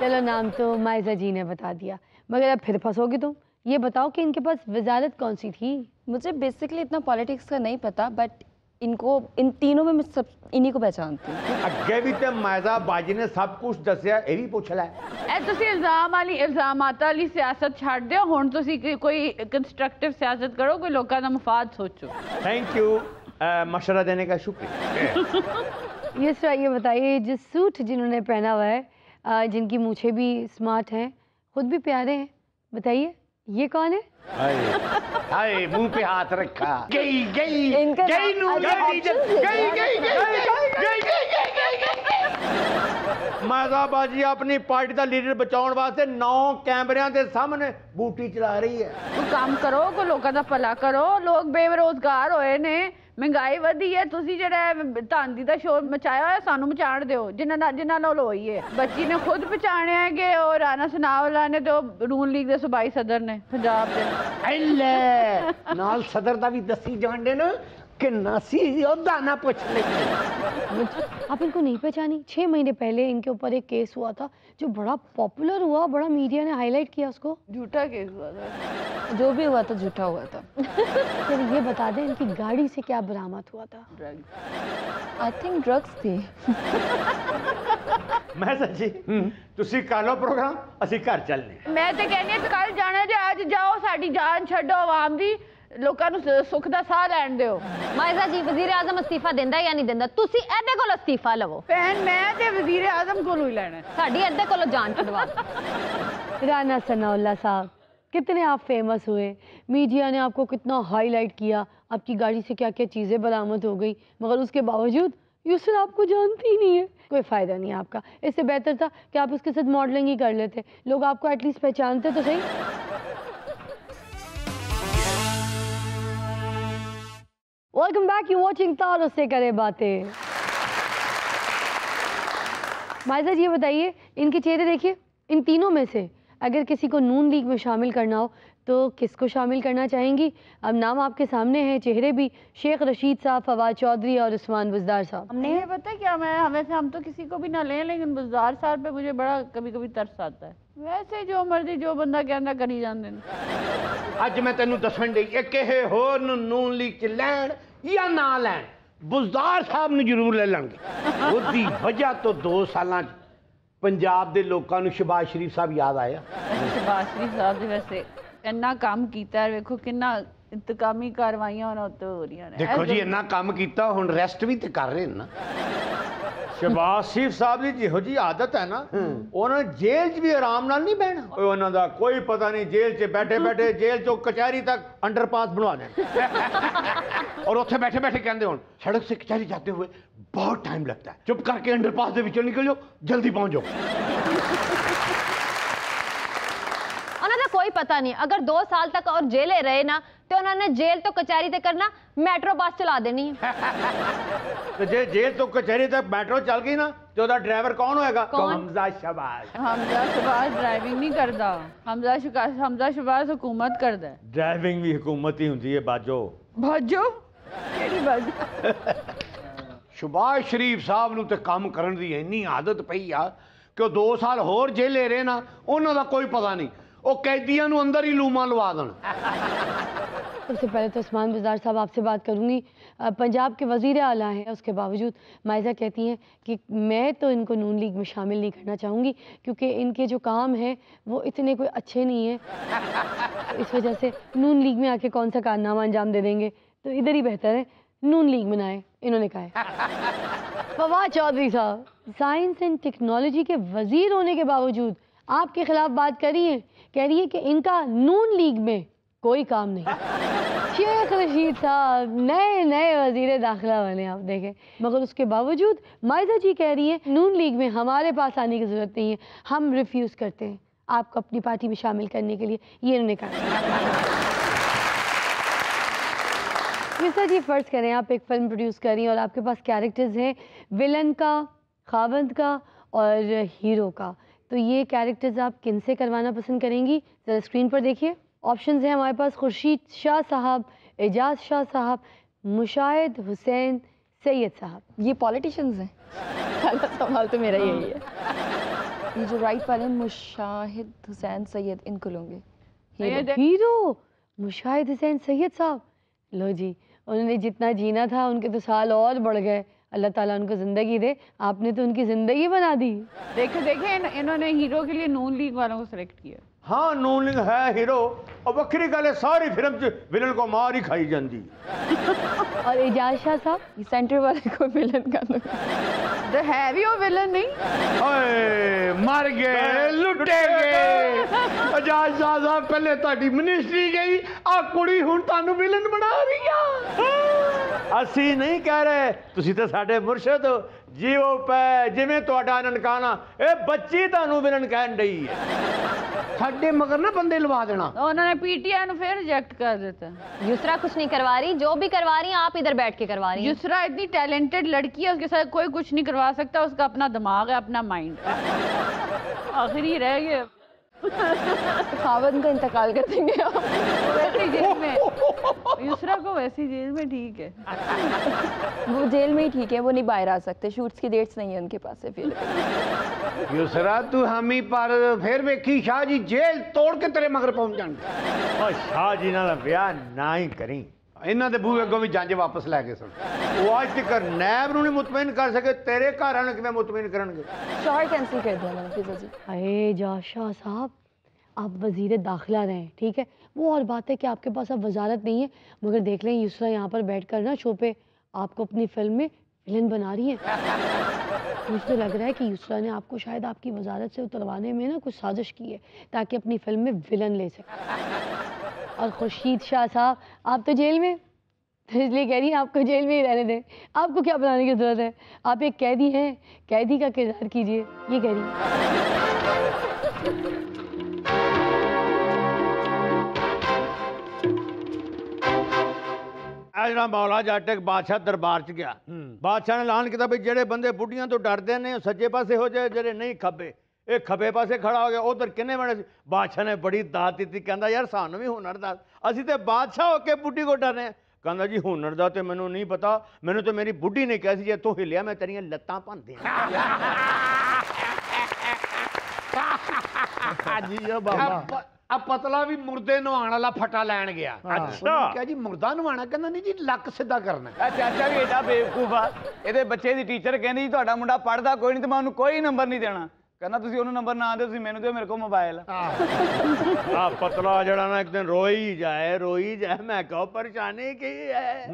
चलो नाम तो मायजा जी ने बता दिया, मगर अब फिर फंसोगी तुम। ये बताओ कि इनके पास वजारत कौन सी थी? मुझे बेसिकली इतना पॉलिटिक्स का नहीं पता, बट इनको, इन तीनों में मैं सब इन्हीं को पहचानती हूँ। अगे भी तो मायजा बाजी ने सब कुछ दसिया, ये भी पूछ लै। इल्जामात वाली सियासत छाड़ दो, हुण तुसी कोई कंस्ट्रक्टिव सियासत करो, कोई लोगों का मफाद सोचो। थैंक यू, मशवरा देने का शुक्रिया। ये बताइए, जिस सूट जिन्होंने पहना हुआ है, जिनकी मूछें भी स्मार्ट हैं, खुद भी प्यारे हैं, बताइए ये कौन है? हाय मुंह पे हाथ रखा। गई गई इनका गई नूर गई गई गई मायजा बाजी अपनी पार्टी का लीडर बचाने वास्ते 9 कैमरिਆਂ के सामने बूटी चला रही है। कोई काम करो, कोई लोगों का भला करो, लोग बेरोजगार होए ने, महंगाई वधी है, तुसी जेड़ा धांधी दा शोर मचाया है, सानू मचाण दिओ, जिन्हां नाल होई है। बच्ची ने खुद पहचाणिया है कि ओ राणा सनावला ने तो नून लीग दे सूबाई सदर ने पंजाब दे। ऐले नाल सदर दा भी दसी जांदे न कि नसी ओदा ना पूछ ले। आप इनको नहीं पहचानी? 6 महीने पहले इनके ऊपर एक केस हुआ था जो बड़ा पॉपुलर हुआ, बड़ा मीडिया ने हाईलाइट किया उसको। झूठा केस हुआ था, जो भी हुआ था झूठा हुआ था। फिर ये बता दें इनकी गाड़ी से क्या बरामद हुआ था? आई थिंक ड्रग्स थी। मैं सच्ची तुसी कर लो प्रोग्राम, असी घर चलने। मैं तो कहनी है कल जाना जे आज जाओ, साडी जान छड्डो आवाम दी, लोकां नूं सुख दा साह लैण दिओ। मायजा जी वजीर आजम अस्तीफा देंदा या नहीं देंदा? तुसी एदे कोल अस्तीफा लवो। भैन मैं ते वजीर आजम कोलों ही लेना, साडी एदे कोल जान छुड़वा। राना सनाउल्लाह साहब, कितने आप फेमस हुए, मीडिया ने आपको कितना हाईलाइट किया, आपकी गाड़ी से क्या क्या चीज़ें बरामद हो गई, मगर उसके बावजूद यूसुफ आपको जानती ही नहीं है। कोई फ़ायदा नहीं है आपका। इससे बेहतर था कि आप उसके साथ मॉडलिंग ही कर लेते, लोग आपको एटलीस्ट पहचानते तो सही। वेलकम बैक, यू वॉचिंग तारों से करे बातें। मायजा जी, ये बताइए, इनके चेहरे देखिए, इन तीनों में से अगर किसी को नून लीग में शामिल करना हो तो किसको शामिल करना चाहेंगी? अब नाम आपके सामने हैं, चेहरे भी, शेख रशीद साहब, फवाद चौधरी और उस्मान बुज़दार साहब। हमने ये पता है क्या, मैं वैसे हम तो किसी को भी ना लें, लेकिन बुज़दार साहब पे मुझे बड़ा कभी कभी तरस आता है। वैसे जो मर्जी जो बंदा कहता करी जाते हैं। ਅੱਜ ਮੈਂ ਤੈਨੂੰ ਦੱਸਣ ਡਈ ਇਹ ਕਿਸੇ ਹੋਰ ਨੂੰ ਨੂਨ ਲੀਗ ਚ ਲੈਣ ਜਾਂ ਨਾ ਲੈਣ, ਬੁਜ਼ਦਾਰ ਸਾਹਿਬ ਨੂੰ ਜ਼ਰੂਰ ਲੈ ਲੈਣਗੇ। ਉਹਦੀ ਵਜ੍ਹਾ ਤੋਂ 2 ਸਾਲਾਂ ਚ ਪੰਜਾਬ ਦੇ ਲੋਕਾਂ ਨੂੰ ਸ਼ਹਿਬਾਜ਼ ਸ਼ਰੀਫ ਸਾਹਿਬ ਯਾਦ ਆਇਆ। शहबाज शरीफ साहब ने वैसे इन्ना काम किया है, देखो किन्ना इंतकामी कार्रवाइयां होना तो हो रही हैं। ਦੇਖੋ ਜੀ ਇੰਨਾ ਕੰਮ ਕੀਤਾ, ਹੁਣ ਰੈਸਟ ਵੀ ਤੇ ਕਰ ਰਹੇ ਨੇ ਨਾ। ਸ਼ਹਿਬਾਜ਼ ਸ਼ਰੀਫ ਸਾਹਿਬ ਦੀ ਜਿਹੋ ਜੀ ਆਦਤ ਹੈ ਨਾ, ਉਹਨਾਂ ਨੇ ਜੇਲ੍ਹ 'ਚ ਵੀ ਆਰਾਮ ਨਾਲ ਨਹੀਂ ਬਹਿਣਾ। ਉਹਨਾਂ ਦਾ ਕੋਈ ਪਤਾ ਨਹੀਂ, ਜੇਲ੍ਹ 'ਚ ਬੈਠੇ ਬੈਠੇ ਜੇਲ੍ਹ 'ਚੋਂ ਕਚਹਿਰੀ ਤੱਕ ਅੰਡਰਪਾਸ ਬਣਵਾ ਦੇਣ। और ਉੱਥੇ बैठे बैठे कहते हो सड़क से कचहरी जाते हुए बहुत टाइम लगता है, चुप करके अंडरपास ਦੇ ਵਿੱਚੋਂ निकल जाओ, जल्दी पहुंच जाओ। उन्होंने कोई पता नहीं, अगर 2 साल तक और जेले रहे ना तो उन्होंने जेल तो कचहरी तक करना, मेट्रो बस चला देनी है। ਤੇ ਜੇ ਜੇਲ੍ਹ ਤੋਂ ਕਚਹਿਰੀ ਤੱਕ ਮੈਟਰੋ ਚੱਲ ਗਈ ਨਾ ਤੇ ਉਹਦਾ ਡਰਾਈਵਰ ਕੌਣ ਹੋਏਗਾ? ਕੌਣ? ਹਮਜ਼ਾ ਸ਼ਹਿਬਾਜ਼। हमजा शहबाज ड्राइविंग नहीं करता, हमजा शहबाज हुकूमत करता है। ਡਰਾਈਵਿੰਗ ਵੀ ਹਕੂਮਤ ਹੀ ਹੁੰਦੀ ਹੈ ਬਾਜੋ। भाजो केड़ी भाजो? ਸ਼ਹਿਬਾਜ਼ ਸ਼ਰੀਫ ਸਾਹਿਬ ਨੂੰ ਤੇ ਕੰਮ ਕਰਨ ਦੀ ਇੰਨੀ ਆਦਤ ਪਈ ਆ ਕਿ ਉਹ 2 ਸਾਲ ਹੋਰ ਜੇਲੇ ਰਹੇ ਨਾ, ਉਹਨਾਂ ਦਾ ਕੋਈ ਪਤਾ ਨਹੀਂ, ਉਹ ਕੈਦੀਆਂ ਨੂੰ ਅੰਦਰ ਹੀ ਲੂਮਾ ਲਵਾ ਦੇਣ। सबसे पहले तो उस्मान बुज़दार साहब आपसे बात करूंगी। पंजाब के वज़ीर आला हैं, उसके बावजूद मायजा कहती हैं कि मैं तो इनको नून लीग में शामिल नहीं करना चाहूँगी क्योंकि इनके जो काम हैं वो इतने कोई अच्छे नहीं हैं। इस वजह से नून लीग में आके कौन सा कारनामा अंजाम दे देंगे, तो इधर ही बेहतर है नून लीग बनाए, इन्होंने कहा है। फवाद चौधरी साहब, साइंस एंड टेक्नोलॉजी के वज़ीर होने के बावजूद आपके खिलाफ बात कर रही हैं, कह रही है कि इनका नून लीग में कोई काम नहीं। शेख रशीद साहब नए नए वज़ीर दाखिला बने, आप देखें, मगर उसके बावजूद मायजा जी कह रही हैं नून लीग में हमारे पास आने की ज़रूरत नहीं है, हम रिफ्यूज़ करते हैं आपको अपनी पार्टी में शामिल करने के लिए, ये इन्होंने कहा। मिस्टर जी, फ़र्ज़ करें आप एक फ़िल्म प्रोड्यूस कर रही हैं और आपके पास कैरेक्टर्स हैं विलन का, खावंद का और हीरो का, तो ये कैरेक्टर्स आप किन से करवाना पसंद करेंगी? ज़रा स्क्रीन पर देखिए, ऑप्शंस हैं हमारे पास, खुर्शीद शाह साहब, एजाज शाह साहब, मुशाहिद हुसैन सैयद साहब। ये पॉलिटिशियंस हैं? पहला सवाल तो मेरा यही है। ये जो राइट वाले हैं, मुशाहिद हुसैन सैयद, इनको लूँगे हीरो मुशाहिद हुसैन सैयद साहब। लो जी, उन्होंने जितना जीना था उनके तो साल और बढ़ गए, अल्लाह ताला उनको ज़िंदगी दे, आपने तो उनकी ज़िंदगी बना दी। देखे इन्होंने हीरो के लिए नून लीग वालों को सिलेक्ट किया। हाँ, नून लीग है हीरो, और वक्री गल है सारी फिल्म च विलन को मार ही खाई जाती। और एजाज शाह साहब, ये सेंटर वाले को विलन का दो। तो है भी वो विलन नहीं? ਓਏ ਮਰ ਗਏ, ਲੁੱਟੇ ਗਏ। ਆਜ਼ਾਦ ਸ਼ਾਹ ਸਾਹਿਬ ਪਹਿਲੇ ਤੁਹਾਡੀ ਮਿਨਿਸਟਰੀ ਗਈ, ਆ ਕੁੜੀ ਹੁਣ ਤੁਹਾਨੂੰ ਵਿਲਨ ਬਣਾ ਰਹੀ ਆ। ਅਸੀਂ ਨਹੀਂ ਕਹਿ ਰਹੇ, ਤੁਸੀਂ ਤਾਂ ਸਾਡੇ ਮੁਰਸ਼ਿਦ ਹੋ, ਜੀਓ ਪੈ ਜਿਵੇਂ ਤੁਹਾਡਾ ਨਨਕਾਣਾ, ਇਹ ਬੱਚੀ ਤੁਹਾਨੂੰ ਵਿਲਨ ਕਹਿਣ ਡਈ ਹੈ। ਸਾਡੇ ਮਗਰ ਨਾ ਬੰਦੇ ਲਵਾ ਦੇਣਾ। उन्होंने पीटीआई ने फिर रिजेक्ट कर देता। युसरा कुछ नहीं करवा रही, जो भी करवा रही हैं आप इधर बैठ के करवा रही हैं। युसरा इतनी टैलेंटेड लड़की है, उसके साथ कोई कुछ नहीं करवा सकता, उसका अपना दिमाग है, अपना माइंड। आखिरी रह गए खावंद का इंतकाल कर देंगे आप। वैसे ही जेल में, युसरा को वैसी जेल में ठीक है। वो जेल में ही ठीक है, वो नहीं बाहर आ सकते, शूट्स की डेट्स नहीं है उनके पास है फिर। ਯੁਸਰਾ ਤੂੰ ਹਾਮੀ ਪਰ ਫਿਰ ਵੇਖੀ ਸ਼ਾਹ ਜੀ ਜੇਲ੍ਹ ਤੋੜ ਕੇ ਤੇਰੇ ਮਗਰ ਪਹੁੰਚ ਜਾਣਗੇ। ਉਹ ਸ਼ਾਹ ਜੀ ਨਾਲ ਵਿਆਹ ਨਾ ਹੀ ਕਰੀ, ਇਹਨਾਂ ਦੇ ਬੂਹੇ ਅੱਗੋਂ ਵੀ ਜੰਜ ਵਾਪਸ ਲੈ ਕੇ ਸੁਣ। ਉਹ ਅੱਜ ਤੱਕ ਨੈਬ ਨੂੰ ਨਹੀਂ ਮੁਤਮਈਨ ਕਰ ਸਕੇ, ਤੇਰੇ ਘਰ ਵਾਲਿਆਂ ਨੂੰ ਕਿਵੇਂ ਮੁਤਮਈਨ ਕਰਨਗੇ? शॉर्ट कैंसिल कर दिया मैंने फिजा जी। अरे एजाज शाह साहब, आप वज़ीर दाखिला रहे हैं, ठीक है, वो और बात है कि आपके पास अब वजारत नहीं है, मगर देख लें युसरा यहाँ पर बैठ कर ना शो पे आपको अपनी फिल्म में विलन बना रही है। मुझे तो लग रहा है कि युसरा ने आपको शायद आपकी वजारत से उतरवाने में ना कुछ साजिश की है ताकि अपनी फिल्म में विलन ले सके। और खुर्शीद शाह साहब, आप तो जेल में, तो इसलिए कह रही हैं आपको जेल में ही रहने दें, आपको क्या बनाने की ज़रूरत है, आप एक कैदी हैं, कैदी का किरदार कीजिए, ये कह रही हैं। ਜਿਹੜਾ ਮੌਲਾ ਜੱਟ ਇੱਕ ਬਾਦਸ਼ਾਹ ਦਰਬਾਰ 'ਚ ਗਿਆ ਬਾਦਸ਼ਾਹ ਨੇ ਐਲਾਨ ਕੀਤਾ ਵੀ ਜਿਹੜੇ ਬੰਦੇ ਬੁੱਢੀਆਂ ਤੋਂ ਡਰਦੇ ਨੇ ਉਹ ਸੱਜੇ ਪਾਸੇ ਹੋ ਜਾਏ, ਜਿਹੜੇ ਨਹੀਂ ਖੱਬੇ। ਇਹ ਖੱਬੇ ਪਾਸੇ ਖੜਾ ਹੋ ਗਿਆ, ਉਧਰ ਕਿੰਨੇ ਬਣੇ ਸੀ। ਬਾਦਸ਼ਾਹ ਨੇ ਬੜੀ ਦਾਤ ਦਿੱਤੀ, ਕਹਿੰਦਾ ਯਾਰ ਸਾਨੂੰ ਵੀ ਹੁਨਰ ਦੱਸ, ਅਸੀਂ ਤੇ ਬਾਦਸ਼ਾਹ ਹੋ ਕੇ ਬੁੱਢੀ ਕੋ ਡਰਨੇ ਆ। ਕਹਿੰਦਾ ਜੀ ਹੁਨਰ ਦਾ ਤੇ ਮੈਨੂੰ ਨਹੀਂ ਪਤਾ, ਮੈਨੂੰ ਤੇ ਮੇਰੀ ਬੁੱਢੀ ਨੇ ਕਿਹਾ ਸੀ ਜੇ ਤੂੰ ਹਿੱਲਿਆ ਮੈਂ ਤੇਰੀਆਂ ਲੱਤਾਂ ਭੰਨ ਦੇਣਾ। ਜੀ ਬਾਬਾ ਆ ਪਤਲਾ ਵੀ ਮੁਰਦੇ ਨਵਾਉਣ ਵਾਲਾ ਫਟਾ ਲੈਣ ਗਿਆ। ਅੱਛਾ ਕਿਹਾ ਜੀ ਮੁਰਦਾ ਨਵਾਉਣਾ, ਕਹਿੰਦਾ ਨਹੀਂ ਜੀ ਲੱਕ ਸਿੱਧਾ ਕਰਨਾ। ਚਾਚਾ ਵੀ ਏਡਾ ਬੇਵਕੂਫ ਆ, ਇਹਦੇ ਬੱਚੇ ਦੀ ਟੀਚਰ ਕਹਿੰਦੀ ਜੀ ਤੁਹਾਡਾ ਮੁੰਡਾ ਪੜ੍ਹਦਾ ਕੋਈ ਨਹੀਂ ਤੇ ਮੈਂ ਉਹਨੂੰ ਕੋਈ ਨੰਬਰ ਨਹੀਂ ਦੇਣਾ। ਕਹਿੰਦਾ ਤੁਸੀਂ ਉਹਨੂੰ ਨੰਬਰ ਨਾ ਦਿਓ, ਤੁਸੀਂ ਮੈਨੂੰ ਦਿਓ, ਮੇਰੇ ਕੋਲ ਮੋਬਾਈਲ ਆ ਪਤਲਾ ਜਿਹੜਾ ਨਾ ਇੱਕ ਦਿਨ ਰੋਈ ਜਾਏ। ਮੈਂ ਕਹੋ ਪਰੇਸ਼ਾਨੀ ਕੀ ਹੈ।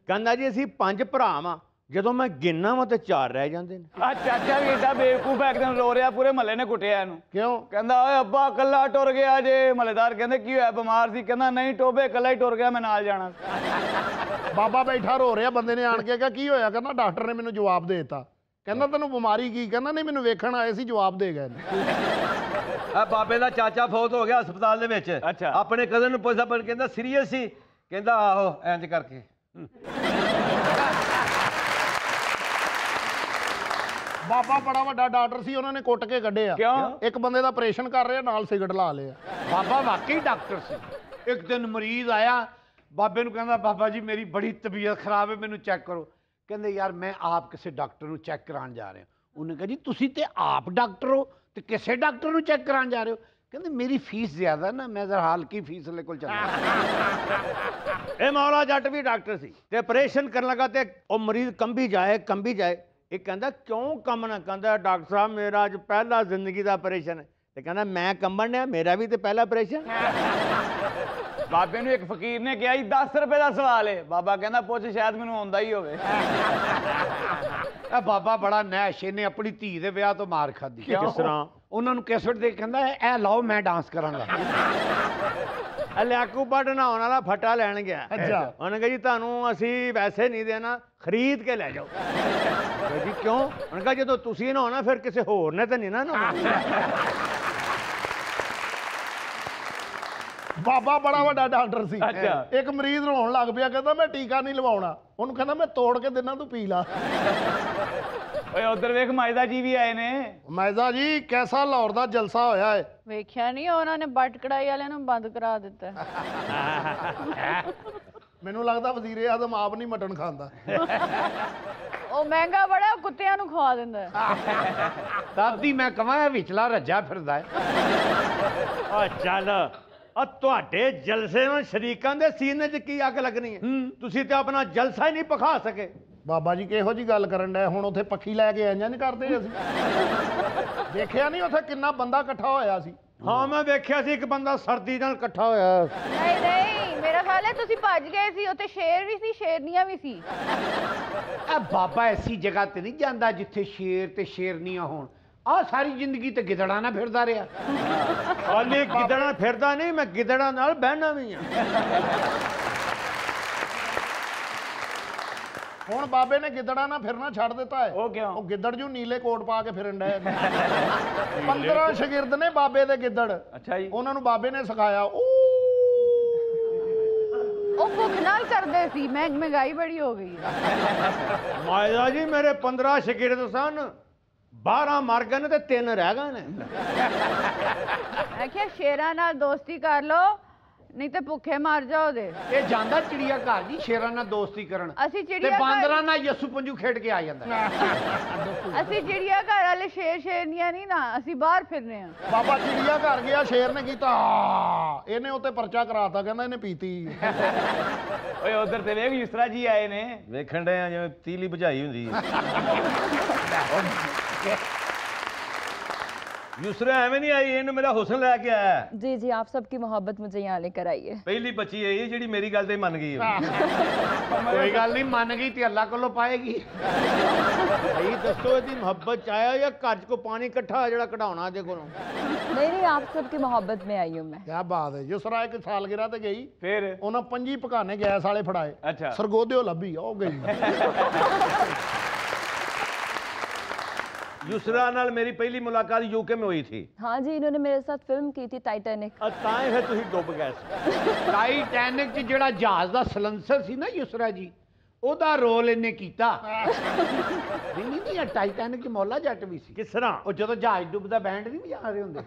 ਕਹਿੰਦਾ ਜੀ ਅਸੀਂ 5 ਭਰਾ ਵਾਂ, ਜਦੋਂ ਮੈਂ ਗਿਣਨਾ ਵਾ ਤੇ 4 ਰਹਿ ਜਾਂਦੇ ਨੇ। ਆ ਚਾਚਾ ਵੀ ਏਡਾ ਬੇਵਕੂਫ ਹੈ, ਇੱਕ ਦਿਨ ਰੋ ਰਿਹਾ, ਪੂਰੇ ਮਹੱਲੇ ਨੇ ਕੁੱਟਿਆ ਇਹਨੂੰ। ਕਿਉਂ? ਕਹਿੰਦਾ ਓਏ ਅੱਬਾ ਕੱਲਾ ਟੁਰ ਗਿਆ ਜੇ। ਮਹੱਲੇਦਾਰ ਕਹਿੰਦੇ ਕੀ ਹੋਇਆ, ਬਿਮਾਰ ਸੀ? ਕਹਿੰਦਾ ਨਹੀਂ ਟੋਬੇ ਕੱਲਾ ਹੀ ਟੁਰ ਗਿਆ, ਮੈਂ ਨਾਲ ਜਾਣਾ। ਬਾਬਾ ਬੈਠਾ ਰੋ ਰਿਹਾ, ਬੰਦੇ ਨੇ ਆਣ ਕੇ ਕਿਹਾ ਕੀ ਹੋਇਆ? ਕਹਿੰਦਾ ਡਾਕਟਰ ਨੇ ਮੈਨੂੰ ਜਵਾਬ ਦੇ ਦਿੱਤਾ। ਕਹਿੰਦਾ ਤੈਨੂੰ ਬਿਮਾਰੀ ਕੀ? ਕਹਿੰਦਾ ਨਹੀਂ ਮੈਨੂੰ ਵੇਖਣ ਆਏ ਸੀ, ਜਵਾਬ ਦੇ ਗਏ। ਆ ਬਾਬੇ ਦਾ ਚਾਚਾ ਫੌਤ ਹੋ ਗਿਆ ਹਸਪਤਾਲ ਦੇ ਵਿੱਚ। ਅੱਛਾ। ਆਪਣੇ ਕਜ਼ਨ ਨੂੰ ਪੁੱਛਦਾ ਪਰ ਕਹਿੰਦਾ ਸੀਰੀਅਸ ਸੀ? ਕਹਿੰਦਾ ਆਹੋ ਇੰਜ ਕਰਕੇ। ਬਾਬਾ ਬੜਾ ਵੱਡਾ ਡਾਕਟਰ ਸੀ, ਉਹਨਾਂ ਨੇ ਕੁੱਟ ਕੇ ਕੱਢਿਆ। ਕਿਉਂ? ਇੱਕ ਬੰਦੇ ਦਾ ਆਪਰੇਸ਼ਨ ਕਰ ਰਿਹਾ, ਨਾਲ ਸਿਗਰਟ ਲਾ ਲਿਆ। ਬਾਬਾ ਵਾਕਈ ਡਾਕਟਰ ਸੀ। ਇੱਕ ਦਿਨ ਮਰੀਜ਼ ਆਇਆ, ਬਾਬੇ ਨੂੰ ਕਹਿੰਦਾ ਬਾਬਾ ਜੀ ਮੇਰੀ ਬੜੀ ਤਬੀਅਤ ਖਰਾਬ ਹੈ, ਮੈਨੂੰ ਚੈੱਕ ਕਰੋ। ਕਹਿੰਦੇ ਯਾਰ ਮੈਂ ਆਪ ਕਿਸੇ ਡਾਕਟਰ ਨੂੰ ਚੈੱਕ ਕਰਾਉਣ ਜਾ ਰਿਹਾ। ਉਹਨੇ ਕਿਹਾ ਜੀ ਤੁਸੀਂ ਤੇ ਆਪ ਡਾਕਟਰ ਹੋ ਤੇ ਕਿਸੇ ਡਾਕਟਰ ਨੂੰ ਚੈੱਕ ਕਰਾਉਣ ਜਾ ਰਹੇ ਹੋ? ਕਹਿੰਦੇ ਮੇਰੀ ਫੀਸ ਜ਼ਿਆਦਾ ਨਾ, ਮੈਂ ਜ਼ਰਾ ਹਲਕੀ ਫੀਸ ਵਾਲੇ ਕੋਲ ਚੱਲਾਂ। ਇਹ ਮੌਲਾ ਜੱਟ ਵੀ ਡਾਕਟਰ ਸੀ ਤੇ ਆਪਰੇਸ਼ਨ ਕਰਨ ਲੱਗਾ ਤੇ ਉਹ ਮਰੀਜ਼ ਕੰਬੀ ਜਾਏ। ਇਹ ਕਹਿੰਦਾ ਕਿਉਂ ਕੰਬਣਾ? ਕਹਿੰਦਾ ਡਾਕਟਰ ਸਾਹਿਬ ਮੇਰਾ ਅੱਜ ਪਹਿਲਾ ਜ਼ਿੰਦਗੀ ਦਾ ਆਪਰੇਸ਼ਨ ਹੈ। ਤੇ ਕਹਿੰਦਾ ਮੈਂ ਕੰਬਣ ਡਿਆ, ਮੇਰਾ ਵੀ ਤੇ ਪਹਿਲਾ ਆਪਰੇਸ਼ਨ। ਬਾਬੇ ਨੂੰ ਇੱਕ ਫਕੀਰ ਨੇ ਕਿਹਾ ਜੀ 10 ਰੁਪਏ ਦਾ ਸਵਾਲ ਹੈ। ਬਾਬਾ ਕਹਿੰਦਾ ਪੁੱਛ, ਸ਼ਾਇਦ ਮੈਨੂੰ ਆਉਂਦਾ ਹੀ ਹੋਵੇ। ਇਹ ਬਾਬਾ ਬੜਾ ਨੈਸ਼, ਇਹਨੇ ਆਪਣੀ ਧੀ ਦੇ ਵਿਆਹ ਤੋਂ ਮਾਰ ਖਾਧੀ। ਕਿਸ ਤਰ੍ਹਾਂ? ਉਹਨਾਂ ਨੂੰ ਕੈਸਟ ਦੇ ਕਹਿੰਦਾ ਇਹ ਲਾਓ ਮੈਂ ਡਾਂਸ ਕਰਾਂਗਾ। ਲਿਆਕੂ ਪੱਟ ਨਹਾਉਣ ਵਾਲਾ ਫਟਾ ਲੈਣ ਗਿਆ। ਅੱਛਾ। ਉਹਨੇ ਕਿਹਾ ਜੀ ਤੁਹਾਨੂੰ ਅਸੀਂ ਵੈਸੇ ਨਹੀਂ ਦੇਣਾ, ਖਰੀਦ ਕੇ ਲੈ ਜਾਓ। ਜੀ ਕਿਉਂ? ਉਹਨੇ ਕਿਹਾ ਜਦੋਂ ਤੁਸੀਂ ਨਹਾਉਣਾ ਫਿਰ ਕਿਸੇ ਹੋਰ ਨੇ ਤਾਂ ਨਹੀਂ ਨਾ ਨਹਾਉਣਾ। ਬਾਬਾ ਬੜਾ ਵੱਡਾ ਡਾਕਟਰ ਸੀ। ਅੱਛਾ। ਇੱਕ ਮਰੀਜ਼ ਰੋਣ ਲੱਗ ਪਿਆ, ਕਹਿੰਦਾ ਮੈਂ ਟੀਕਾ ਨਹੀਂ ਲਵਾਉਣਾ। ਉਹਨੂੰ ਕਹਿੰਦਾ ਮੈਂ ਤੋੜ ਕੇ ਦਿਨਾਂ, ਤੂੰ ਪੀ ਲਾ। ਓਏ ਉਧਰ ਵੇਖ ਮਾਇਦਾ ਜੀ ਵੀ ਆਏ ਨੇ। ਮੈਜ਼ਾ ਜੀ ਕੈਸਾ ਲਾਹੌਰ ਦਾ ਜਲਸਾ ਹੋਇਆ ਹੈ। ਵੇਖਿਆ ਨਹੀਂ, ਉਹਨਾਂ ਨੇ ਬੱਟ ਕੜਾਈ ਵਾਲਿਆਂ ਨੂੰ ਬੰਦ ਕਰਾ ਦਿੱਤਾ। ਮੈਨੂੰ ਲੱਗਦਾ ਵਜ਼ੀਰ ਆਜ਼ਮ ਆਪ ਨਹੀਂ ਮਟਨ ਖਾਂਦਾ। ਉਹ ਮਹਿੰਗਾ ਬੜਾ, ਕੁੱਤਿਆਂ ਨੂੰ ਖਵਾ ਦਿੰਦਾ। ਦਾਦੀ ਮੈਂ ਕਹਾਂ ਵਿਚਲਾ ਰੱਜਾ ਫਿਰਦਾ ਹੈ। ਆ ਚੱਲ ਆ ਤੁਹਾਡੇ ਜਲਸੇ ਨਾਲ ਸ਼ਰੀਕਾਂ ਦੇ ਸੀਨੇ 'ਚ ਕੀ ਅੱਗ ਲੱਗਣੀ ਹੈ? ਤੁਸੀਂ ਤੇ ਆਪਣਾ ਜਲਸਾ ਹੀ ਨਹੀਂ ਪਖਾ ਸਕੇ। ਬਾਬਾ ਜੀ ਕਿਹੋ ਜੀ ਗੱਲ ਕਰਨ ਡਏ? ਹੁਣ ਉੱਥੇ ਪੱਖੀ ਲੈ ਕੇ ਇੰਜ ਕਰਦੇ ਅਸੀਂ। ਦੇਖਿਆ ਨਹੀਂ ਉੱਥੇ ਕਿੰਨਾ ਬੰਦਾ ਇਕੱਠਾ ਹੋਇਆ ਸੀ? ਹਾਂ ਮੈਂ ਵੇਖਿਆ ਸੀ ਇੱਕ ਬੰਦਾ ਸਰਦੀ ਨਾਲ ਇਕੱਠਾ ਹੋਇਆ। ਨਹੀਂ, ਮੇਰਾ ਖਿਆਲ ਹੈ ਤੁਸੀਂ ਭੱਜ ਗਏ ਸੀ। ਉੱਥੇ ਸ਼ੇਰ ਵੀ ਸੀ, ਸ਼ੇਰਨੀਆਂ ਵੀ ਸੀ। ਇਹ ਬਾਬਾ ਐਸੀ ਜਗ੍ਹਾ ਤੇ ਨਹੀਂ ਜਾਂਦਾ ਜਿੱਥੇ ਸ਼ੇਰ ਤੇ ਸ਼ੇਰਨੀਆਂ ਹੋਣ। ਆ ਸਾਰੀ ਜ਼ਿੰਦਗੀ ਤੇ ਗਿੱਦੜਾਂ ਨਾਲ ਫਿਰਦਾ ਰਿਹਾ। ਖਾਲੀ ਗਿੱਦੜਾਂ ਫਿਰਦਾ ਨਹੀਂ, ਮੈਂ ਗਿੱਦੜਾਂ ਨਾਲ ਬਹਿਣਾ ਵੀ ਆ। ਹੁਣ ਬਾਬੇ ਨੇ ਗਿੱਦੜਾਂ ਨਾਲ ਫਿਰਨਾ ਛੱਡ ਦਿੱਤਾ ਹੈ। ਉਹ ਕਿਉਂ? ਉਹ ਗਿੱਦੜ ਜੂ ਨੀਲੇ ਕੋਟ ਪਾ ਕੇ ਫਿਰਨ ਡਏ। 15 ਸ਼ਾਗਿਰਦ ਨੇ ਬਾਬੇ ਦੇ ਗਿੱਦੜ। ਅੱਛਾ ਜੀ। ਉਹਨਾਂ ਨੂੰ ਬਾਬੇ ਨੇ ਸਿਖਾਇਆ। ਉਹ ਭੁੱਖ ਨਾਲ ਕਰਦੇ ਸੀ, ਮਹਿੰਗਾਈ ਬੜੀ ਹੋ ਗਈ ਹੈ। ਮਾਇਦਾ ਜੀ ਮੇਰੇ 15 ਸ਼ਾਗਿਰਦ ਸਨ, 12 ਮਰ ਗਏ ਨੇ ਤੇ 3 ਰਹਿ ਗਏ ਨੇ। ਮੈਂ ਕਿਹਾ ਸ਼ੇਰਾਂ ਨਾਲ ਦੋਸਤੀ ਕਰ ਲਓ, ਨਹੀਂ ਤੇ ਭੁੱਖੇ ਮਰ ਜਾਓਗੇ। ਇਹ ਜਾਂਦਾ ਚਿੜੀਆ ਘਰ ਜੀ ਸ਼ੇਰਾਂ ਨਾਲ ਦੋਸਤੀ ਕਰਨ। ਅਸੀਂ ਤੇ ਚਿੜੀਆ ਬਾਂਦਰਾਂ ਨਾਲ ਯਸੂ ਪੰਜੂ ਖੇਡ ਕੇ ਆ ਜਾਂਦਾ। ਅਸੀਂ ਚਿੜੀਆ ਘਰ ਵਾਲੇ ਸ਼ੇਰ ਸ਼ੇਰਨੀਆਂ ਨਹੀਂ ਨਾ, ਅਸੀਂ ਬਾਹਰ ਫਿਰਨੇ ਆ। ਬਾਬਾ ਚਿੜੀਆ ਘਰ ਗਿਆ, ਸ਼ੇਰ ਨੇ ਕੀਤਾ ਇਹਨੇ ਉੱਤੇ ਪਰਚਾ ਕਰਾਤਾ, ਕਹਿੰਦਾ ਇਹਨੇ ਪੀਤੀ। ਓਏ ਉਧਰ ਤੇ ਵੇਖ ਯੁਸਰਾ ਜੀ ਆਏ ਨੇ। ਵੇਖਣ ਡਏ ਆ ਜਿਵੇਂ ਤੀਲੀ ਬੁਝਾਈ ਹੁੰਦੀ ਹੈ। ਯੁਸਰਾ ਐਵੇਂ ਨਹੀਂ ਆਈ, ਇਹਨੂੰ ਮੇਰਾ ਹੁਸਨ ਲੈ ਕੇ ਆਇਆ। जी जी, आप सबकी मोहब्बत मुझे यहाँ लेकर आई है। ਪਹਿਲੀ ਬੱਚੀ ਹੈ ਇਹ ਜਿਹੜੀ ਮੇਰੀ ਗੱਲ ਤੇ ਮੰਨ ਗਈ ਹੈ। ਕੋਈ ਗੱਲ ਨਹੀਂ, ਮੰਨ ਗਈ ਤੇ ਅੱਲਾ ਕੋਲੋਂ ਪਾਏਗੀ। ਭਾਈ ਦੱਸੋ ਇਹਦੀ ਮੁਹੱਬਤ 'ਚ ਆਇਆ ਜਾਂ ਘਰ 'ਚ ਕੋ ਪਾਣੀ ਇਕੱਠਾ ਹੋਇਆ ਜਿਹੜਾ ਕਢਾਉਣਾ ਇਹਦੇ ਕੋਲੋਂ? नहीं नहीं, आप सबकी मोहब्बत में आई हूँ मैं। ਕਿਆ ਬਾਤ ਹੈ। ਯੁਸਰਾ ਇੱਕ ਸਾਲਗਿਰਾ ਤੇ ਗਈ, ਫਿਰ ਉਹਨਾਂ 5 ਪਕਾਨੇ ਗੈਸ ਵਾਲੇ ਫੜਾਏ। ਅੱਛਾ। ਸਰਗੋਧਿਓ ਲੱਭੀ, ਉਹ ਗਈ। युसरा नाल मेरी पहली मुलाकात यूके में हुई थी। हाँ जी, इन्होंने मेरे साथ फिल्म की थी टाइटैनिक। ताए फिर तुसी डुब गए सी। टाइटैनिक च जिहड़ा जहाज दा सलंसर सी ना युसरा जी, ਉਹਦਾ ਰੋਲ ਇਹਨੇ ਕੀਤਾ। ਨਹੀਂ ਟਾਈਟੈਨਿਕ ਚ ਮੌਲਾ ਜੱਟ ਵੀ ਸੀ। ਕਿਸ ਤਰ੍ਹਾਂ? ਉਹ ਜਦੋਂ ਜਹਾਜ਼ ਡੁੱਬਦਾ ਬੈਂਡ ਨਹੀਂ ਵਜਾ ਰਹੇ ਹੁੰਦੇ।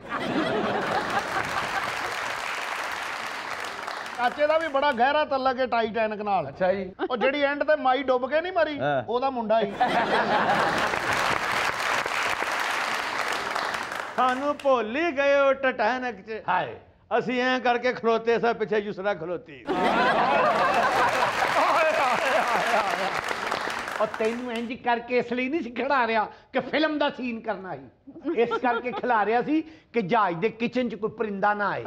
ਚਾਚੇ ਦਾ ਵੀ ਬੜਾ ਗਹਿਰਾ ਤਲਕ ਹੈ ਟਾਈਟੈਨਿਕ ਨਾਲ। ਅੱਛਾ ਜੀ। ਉਹ ਜਿਹੜੀ ਐਂਡ ਤੇ ਮਾਈ ਡੁੱਬ ਕੇ ਨਹੀਂ ਮਰੀ, ਉਹਦਾ ਮੁੰਡਾ ਹੀ। ਸਾਨੂੰ ਭੁੱਲ ਹੀ ਗਏ ਉਹ ਟਟੈਨਿਕ ਚ। ਹਾਏ ਅਸੀਂ ਐਂ ਕਰਕੇ ਖਲੋਤੇ ਸਾਂ, ਪਿੱਛੇ ਯੁਸਰਾ ਖਲੋਤੀ। और तेनू इंज करके इसलिए नहीं सी खिला रहा कि फिल्म दा सीन करना ही, इस करके खिला रहा सी कि जहाज दे किचन च कोई परिंदा ना आए।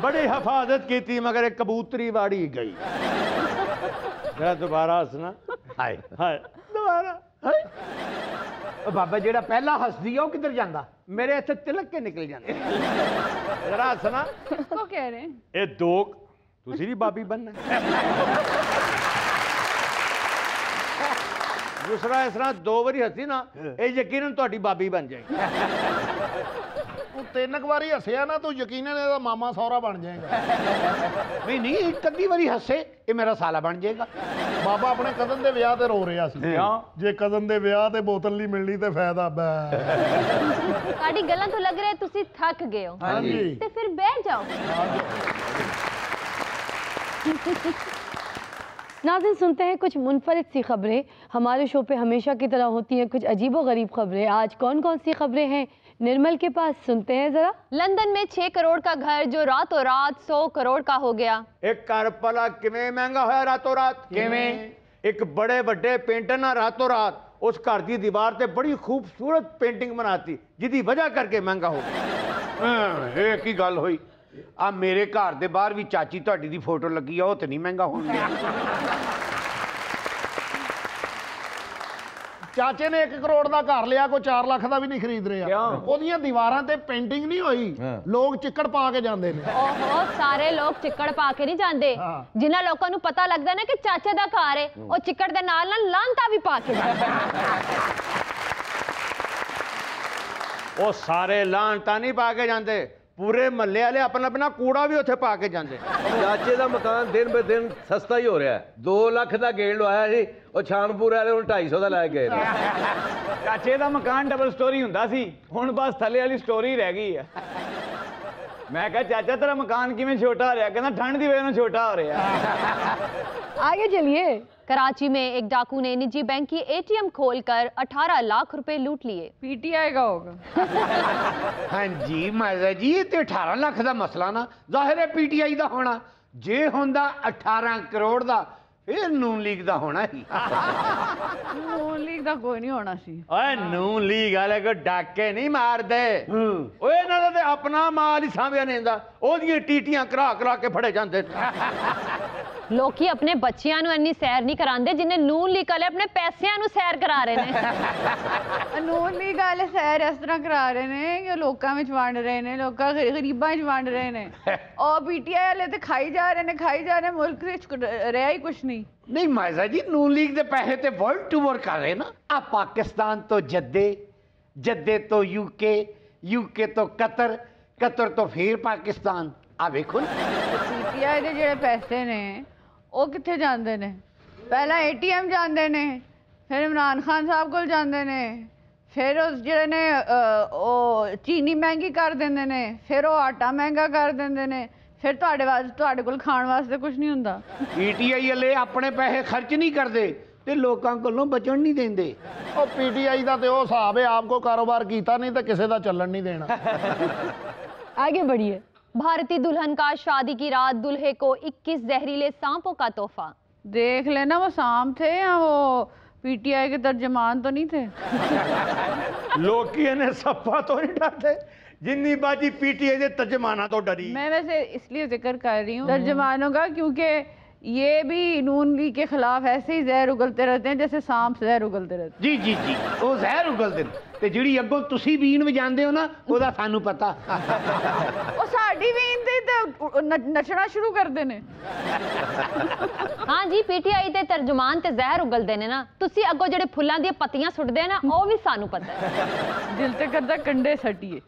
बड़ी हिफाजत की थी, मगर एक कबूतरी वाड़ी गई। जरा दोबारा हंसना। हाय हाय दोबारा। ओ बाबा जेड़ा पहला हसदी है वो किधर जांदा? मेरे इत्थे तिलक के निकल जांदे। जरा हंसना। किसको कह रहे हैं? ये दो तुसी भी बाबी बनना। दूसरा इस तरह दो बारी हसी ना, ये यकीनन तुहाडी बाबी बन जाएगी। ਤੂੰ 3 ਵਾਰੀ ਹੱਸਿਆ ਨਾ, ਤੂੰ ਯਕੀਨਨ ਇਹਦਾ ਮਾਮਾ ਸਹੁਰਾ ਬਣ ਜਾਏਗਾ। नहीं नहीं एक कदी बारी हसे ये मेरा साला बन जाएगा। ਬਾਬਾ ਆਪਣੇ ਕਜ਼ਨ ਦੇ ਵਿਆਹ ਤੇ ਰੋ ਰਿਹਾ ਸੀ। ਜੇ ਕਜ਼ਨ ਦੇ ਵਿਆਹ ਤੇ ਬੋਤਲ ਨਹੀਂ ਮਿਲਣੀ ਤੇ ਫਾਇਦਾ ਬੈ। ਤੁਹਾਡੀ ਗੱਲਾਂ ਤੋਂ ਲੱਗ ਰਿਹਾ ਤੁਸੀਂ ਥੱਕ ਗਏ ਹੋ। ਹਾਂਜੀ। ਤੇ ਫਿਰ ਬੈਠ ਜਾਓ। नाज़रीन, सुनते हैं कुछ मुनफरिद सी खबरें। हमारे शो पे हमेशा की तरह होती हैं कुछ अजीब व गरीब खबरें। आज कौन कौन सी खबरें हैं निर्मल के पास, सुनते हैं ज़रा। लंदन में 6 करोड़ का घर जो रातों रात 100 करोड़ का हो गया। एक घर भला किवें महंगा होया रातों रात? किवें? एक बड़े बड़े पेंटर ना रातों रात उस घर की दीवार ते बड़ी खूबसूरत पेंटिंग बनाती, जिदी वजह करके महंगा हो गया। एक ही गल हुई, आ मेरे घर दे बाहर भी चाची तुहाडी दी फोटो लगी आ, वो तो नहीं महंगा हो गया। ਚਾਚੇ ਨੇ 1 ਕਰੋੜ ਦਾ ਘਰ ਲਿਆ, ਕੋਈ 4 ਲੱਖ ਦਾ ਵੀ ਨਹੀਂ ਖਰੀਦ ਰਿਹਾ। ਉਹਦੀਆਂ ਦੀਵਾਰਾਂ ਤੇ ਪੇਂਟਿੰਗ ਨਹੀਂ ਹੋਈ, ਲੋਕ ਚਿੱਕੜ ਪਾ ਕੇ ਜਾਂਦੇ ਨੇ। ओहो, सारे लोग चिक्कड़ पा के नहीं जाते। जिन्हां लोगों नूं पता लगदा ना कि चाचे दा घर है, ਉਹ चिक्कड़ दे नाल नाल लांता भी पा के जांदे। ਉਹ ਸਾਰੇ ਲਾਂਟਾ नहीं पा के जाते, पूरे महल्ले वाले अपना अपना कूड़ा भी उत्थे पा के जाते। ਚਾਚੇ ਦਾ ਮਕਾਨ ਦਿਨ ਬ ਦਿਨ ਸਸਤਾ ਹੀ ਹੋ ਰਿਹਾ। 2 ਲੱਖ ਦਾ ਗੇੜ ਲਵਾਇਆ ਸੀ, ਉਹ ਛਾਨਪੁਰ ਵਾਲੇ ਹੁਣ 250 ਦਾ ਲੈ ਗਏ ਨੇ। ਚਾਚੇ ਦਾ ਮਕਾਨ ਡਬਲ ਸਟੋਰੀ ਹੁੰਦਾ ਸੀ, ਹੁਣ ਬਸ ਥੱਲੇ ਵਾਲੀ ਸਟੋਰੀ ਰਹਿ ਗਈ ਹੈ। ਮੈਂ ਕਿਹਾ ਚਾਚਾ ਤੇਰਾ ਮਕਾਨ ਕਿਵੇਂ ਛੋਟਾ ਹੋ ਰਿਹਾ? ਕਹਿੰਦਾ ਠੰਡ ਦੀ ਵਜ੍ਹਾ ਨਾਲ ਛੋਟਾ ਹੋ ਰਿਹਾ। आगे चलिए। कराची में एक डाकू ने निजी बैंक की ATM खोलकर 18 लाख रुपए लूट लिए। पीटीआई का होगा। हाँ जी माजा जी, ये तो 18 लाख का मसला ना, जाहिर है पीटीआई का होना। जे होंदा 18 करोड़ का फिर नून लीग का होना ही। नून लीग का कोई नहीं होना सी। ओए नून लीग वाले को डाके नहीं मार दे। ओए इन्हां दा ते अपना माल ही सामभ्या नहीं हुंदा, ओहदियां टीटियां करा करा के फड़े जांदे। लोकी अपने बच्चियां नूं इन्नी सैर नहीं करांदे जिन्ने नून लीग वाले अपने पैसिਆਂ ਨੂੰ सैर करा रहे ने। नून लीग वाले सैर इस तरह करा रहे ने कि लोकां विच वंड रहे ने, लोकां गरीबां विच वंड रहे ने, और पीटीआई वाले ते खाई जा रहे ने, खाई जा रहे, मुल्क विच रहा ही कुछ नहीं। नहीं माजा जी, नून लीग के पैसे तो वर्ल्ड टूर कर रहे ना। आ पाकिस्तान तो जद्दे, जद्दे तो यूके, यूके तो कतर, कतर तो फिर पाकिस्तान। आ वेखो पीटीआई दे जेड़े पैसे ने ਉਹ ਕਿੱਥੇ ਜਾਂਦੇ ਨੇ? ਪਹਿਲਾਂ ATM ਜਾਂਦੇ ਨੇ, ਫਿਰ ਇਮਰਾਨ ਖਾਨ ਸਾਹਿਬ ਕੋਲ ਜਾਂਦੇ ਨੇ, ਫਿਰ ਉਸ ਜਿਹੜੇ ਨੇ ਉਹ ਚੀਨੀ ਮਹਿੰਗੀ ਕਰ ਦਿੰਦੇ ਨੇ, ਫਿਰ ਉਹ ਆਟਾ ਮਹਿੰਗਾ ਕਰ ਦਿੰਦੇ ਨੇ, ਫਿਰ ਤੁਹਾਡੇ ਕੋਲ ਖਾਣ ਵਾਸਤੇ ਕੁਝ ਨਹੀਂ ਹੁੰਦਾ। ਪੀਟੀਆਈ ਵਾਲੇ ਆਪਣੇ ਪੈਸੇ ਖਰਚ ਨਹੀਂ ਕਰਦੇ ਤੇ ਲੋਕਾਂ ਕੋਲੋਂ ਬਚਣ ਨਹੀਂ ਦਿੰਦੇ। ਉਹ ਪੀਟੀਆਈ ਦਾ ਤੇ ਉਹ ਹਿਸਾਬ ਹੈ, ਆਪ ਕੋ ਕਾਰੋਬਾਰ ਕੀਤਾ ਨਹੀਂ ਤਾਂ ਕਿਸੇ ਦਾ ਚੱਲਣ ਨਹੀਂ ਦੇਣਾ। आगे बढ़िए। भारतीय दुल्हन का शादी की रात दूल्हे को 21 जहरीले सांपों का तोहफा। देख लेना वो सांप थे या वो पीटीआई के तर्जमान तो नहीं थे। लोकी ने सप्पा तो नहीं डरते जिन्नी बाजी पीटीआई के तर्जमाना तो डरी। मैं वैसे इसलिए जिक्र कर रही हूँ तर्जमानों का, क्योंकि ये भी नून लीग के खिलाफ ऐसे ही जहर उगलते रहते हैं जैसे सांप जहर उगलते रहते हैं। जी जी जी, वो जहर उगलते ते जिहड़ी अग्गों तुसी बीन वजांदे हो ना, ओदा सानू पता। ਉਹ ਸਾਡੀ ਵੀਨ ਤੇ ਨੱਚਣਾ ਸ਼ੁਰੂ ਕਰਦੇ ਨੇ। ਹਾਂ ਜੀ, ਪੀਟੀਆਈ ਤੇ ਤਰਜਮਾਨ ਤੇ ਜ਼ਹਿਰ ਉਗਲਦੇ ਨੇ ਨਾ, ਤੁਸੀਂ ਅੱਗੋਂ ਜਿਹੜੇ ਫੁੱਲਾਂ ਦੀਆਂ ਪੱਤੀਆਂ ਸੁੱਟਦੇ ਨਾ ਉਹ ਵੀ ਸਾਨੂੰ ਪਤਾ ਹੈ। ਦਿਲ ਤੇ ਕਰਦਾ ਕੰਡੇ ਸੱਟੀਏ।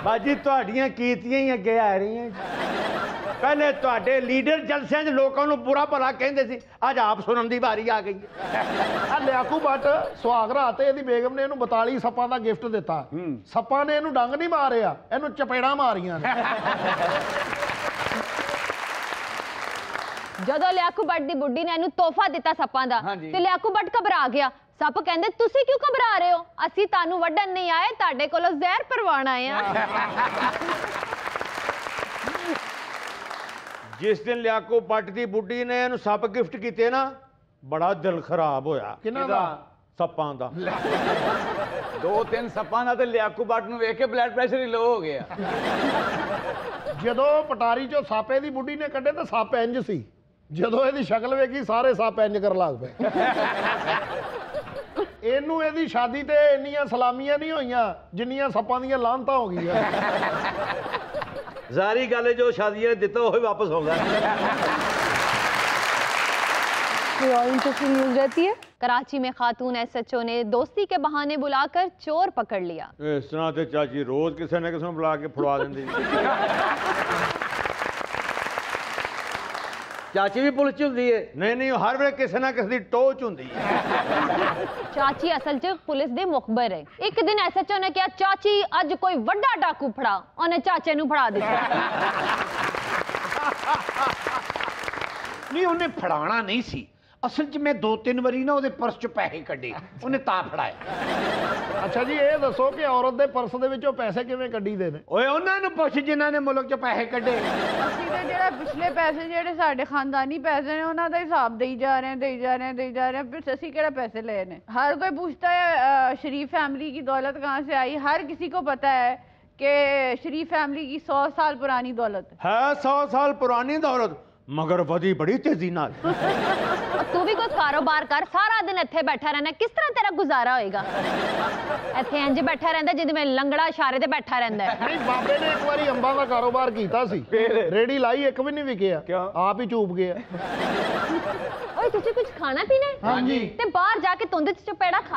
ਬਾਜੀ ਤੁਹਾਡੀਆਂ ਕੀਤੀਆਂ ਹੀ ਅੱਗੇ ਆ ਰਹੀਆਂ। ਪਹਿਲੇ ਤੁਹਾਡੇ ਲੀਡਰ ਜਲਸਿਆਂ 'ਚ ਲੋਕਾਂ ਨੂੰ ਬੁਰਾ ਭਲਾ ਕਹਿੰਦੇ ਸੀ, ਅੱਜ ਆਪ ਸੁਣਨ ਦੀ ਵਾਰੀ ਆ ਗਈ ਹੈ। ਆ ਲਿਆਕੂ ਬੱਟ ਸੁਹਾਗ ਰਾਤ ਤੇ ਇਹਦੀ ਬੇਗਮ ਨੇ ਇਹਨੂੰ 42 ਸੱਪਾਂ ਦਾ ਗਿਫਟ ਦਿੱਤਾ। ਸੱਪਾਂ ਨੇ ਇਹਨੂੰ ਡੰਗ ਨਹੀਂ ਮਾਰਿਆ, ਇਹਨੂੰ ਚਪੇੜਾਂ ਮਾਰੀਆਂ ਨੇ। ਜਦੋਂ ਲਿਆਕੂ ਬੱਟ ਦੀ ਬੁੱਢੀ ਨੇ ਇਹਨੂੰ ਤੋਹਫਾ ਦਿੱਤਾ ਸੱਪਾਂ ਦਾ ਤੇ ਲਿਆਕੂ ਬੱਟ ਘਬਰਾ ਗਿਆ। ਸੱਪ ਕਹਿੰਦੇ ਤੁਸੀਂ ਕਿਉਂ ਘਬਰਾ ਰਹੇ ਹੋ, ਅਸੀਂ ਤੁਹਾਨੂੰ ਵੱਢਣ ਨਹੀਂ ਆਏ, ਤੁਹਾਡੇ ਕੋਲੋਂ ਜ਼ਹਿਰ ਪਰਵਾਣ ਆਏ ਆ। ਜਿਸ ਦਿਨ ਲਿਆਕੂ ਬੱਟ ਦੀ ਬੁੱਢੀ ਨੇ ਇਹਨੂੰ ਸੱਪ ਗਿਫਟ ਕੀਤੇ ਨਾ, ਬੜਾ ਦਿਲ ਖਰਾਬ ਹੋਇਆ। ਕਿਹਨਾਂ ਦਾ? ਸੱਪਾਂ ਦਾ। 2-3 ਸੱਪਾਂ ਦਾ ਤੇ ਲਿਆਕੂ ਬੱਟ ਨੂੰ ਵੇਖ ਕੇ ਬਲੱਡ ਪ੍ਰੈਸ਼ਰ ਹੀ ਲੋ ਹੋ ਗਿਆ। ਜਦੋਂ ਪਟਾਰੀ ਚੋਂ ਸਾਪੇ ਦੀ ਬੁੱਢੀ ਨੇ ਕੱਢੇ ਤਾਂ ਸੱਪ ਇੰਜ ਸੀ, ਜਦੋਂ ਇਹਦੀ ਸ਼ਕਲ ਵੇਖੀ ਸਾਰੇ ਸੱਪ ਇੰਜ ਕਰਨ ਲੱਗ ਪਏ। ਇਹਨੂੰ ਇਹਦੀ ਸ਼ਾਦੀ ਤੇ ਇੰਨੀਆਂ ਸਲਾਮੀਆਂ ਨਹੀਂ ਹੋਈਆਂ ਜਿੰਨੀਆਂ ਸੱਪਾਂ ਦੀਆਂ ਲਾਹਨਤਾਂ ਹੋ ਗਈਆਂ। ਜ਼ਾਰੀ ਗੱਲ ਜੋ शादी ਦਿੱਤਾ ਉਹ ਵਾਪਸ ਆਉਂਦਾ। कोई और इंटरेस्टिंग न्यूज़ रहती है? कराची में खातून एसएचओ ने दोस्ती के बहाने बुलाकर चोर पकड़ लिया। इस तरह से चाची रोज किसी न किसी बुला के फुड़वा देंदी। ਚਾਚੀ ਵੀ ਪੁਲਿਸ 'ਚ ਹੁੰਦੀ ਹੈ? नहीं हर वे किसी ना किसी टोच होंदी है। चाची असल च पुलिस दे मुखबर है। एक दिन एसएचओ ने कहा चाची अज कोई वड्डा डाकू फड़ा, उन्हें चाचे नू फड़ा दिता। नहीं उन्हें फड़ाना नहीं सी, असल च मैं 2-3 ਵਾਰੀ ਨਾ ਉਹਦੇ ਪਰਸ 'ਚ ਪੈਸੇ ਕੱਢੇ, ਉਹਨੇ ਤਾਂ ਫੜਾਇਆ। ਅੱਛਾ ਜੀ ਇਹ ਦੱਸੋ ਕਿ ਔਰਤ ਦੇ ਪਰਸ ਦੇ ਵਿੱਚੋਂ ਪੈਸੇ ਕਿਵੇਂ ਕੱਢੀਦੇ ਨੇ? ਓਏ ਉਹਨਾਂ ਨੂੰ ਪੁੱਛ ਜਿਨ੍ਹਾਂ ਨੇ ਮੁਲਕ 'ਚ ਪੈਸੇ ਕੱਢੇ। ਅਸੀਂ ਤੇ ਜਿਹੜਾ ਪਿਛਲੇ ਪੈਸੇ ਜਿਹੜੇ ਸਾਡੇ ਖਾਨਦਾਨੀ ਪੈਸੇ ਨੇ ਉਹਨਾਂ ਦਾ ਹਿਸਾਬ ਦੇਈ ਜਾ ਰਹੇ हैं, फिर ਅਸੀਂ ਕਿਹੜਾ पैसे ਲਏ ਨੇ? हर कोई पूछता है शरीफ फैमिली की दौलत कहाँ से आई। हर किसी को पता है कि शरीफ फैमिली की 100 साल पुरानी दौलत है। 100 साल पुरानी दौलत मगर वधी बड़ी तेजी नाल। तू भी कोई कारोबार कर, सारा दिन इत्थे बैठा रहना, किस तरह तेरा गुजारा होएगा? इत्थे इंज बैठा रहंदा जिद्द में लंगड़ा इशारे ते बैठा रहंदा है। ਨਹੀਂ ਬਾਬੇ ਨੇ ਇੱਕ ਵਾਰੀ ਅੰਬਾਂ ਦਾ ਕਾਰੋਬਾਰ ਕੀਤਾ ਸੀ, ਰੇੜੀ ਲਾਈ ਇੱਕ ਵੀ ਨਹੀਂ ਵਿਕਿਆ, ਆਪ ਹੀ ਚੂਪ ਗਿਆ। ओए तुझे कुछ खाना पीना है? हाँ जी। ते बाहर जाके तुंद च चपेड़ा खा।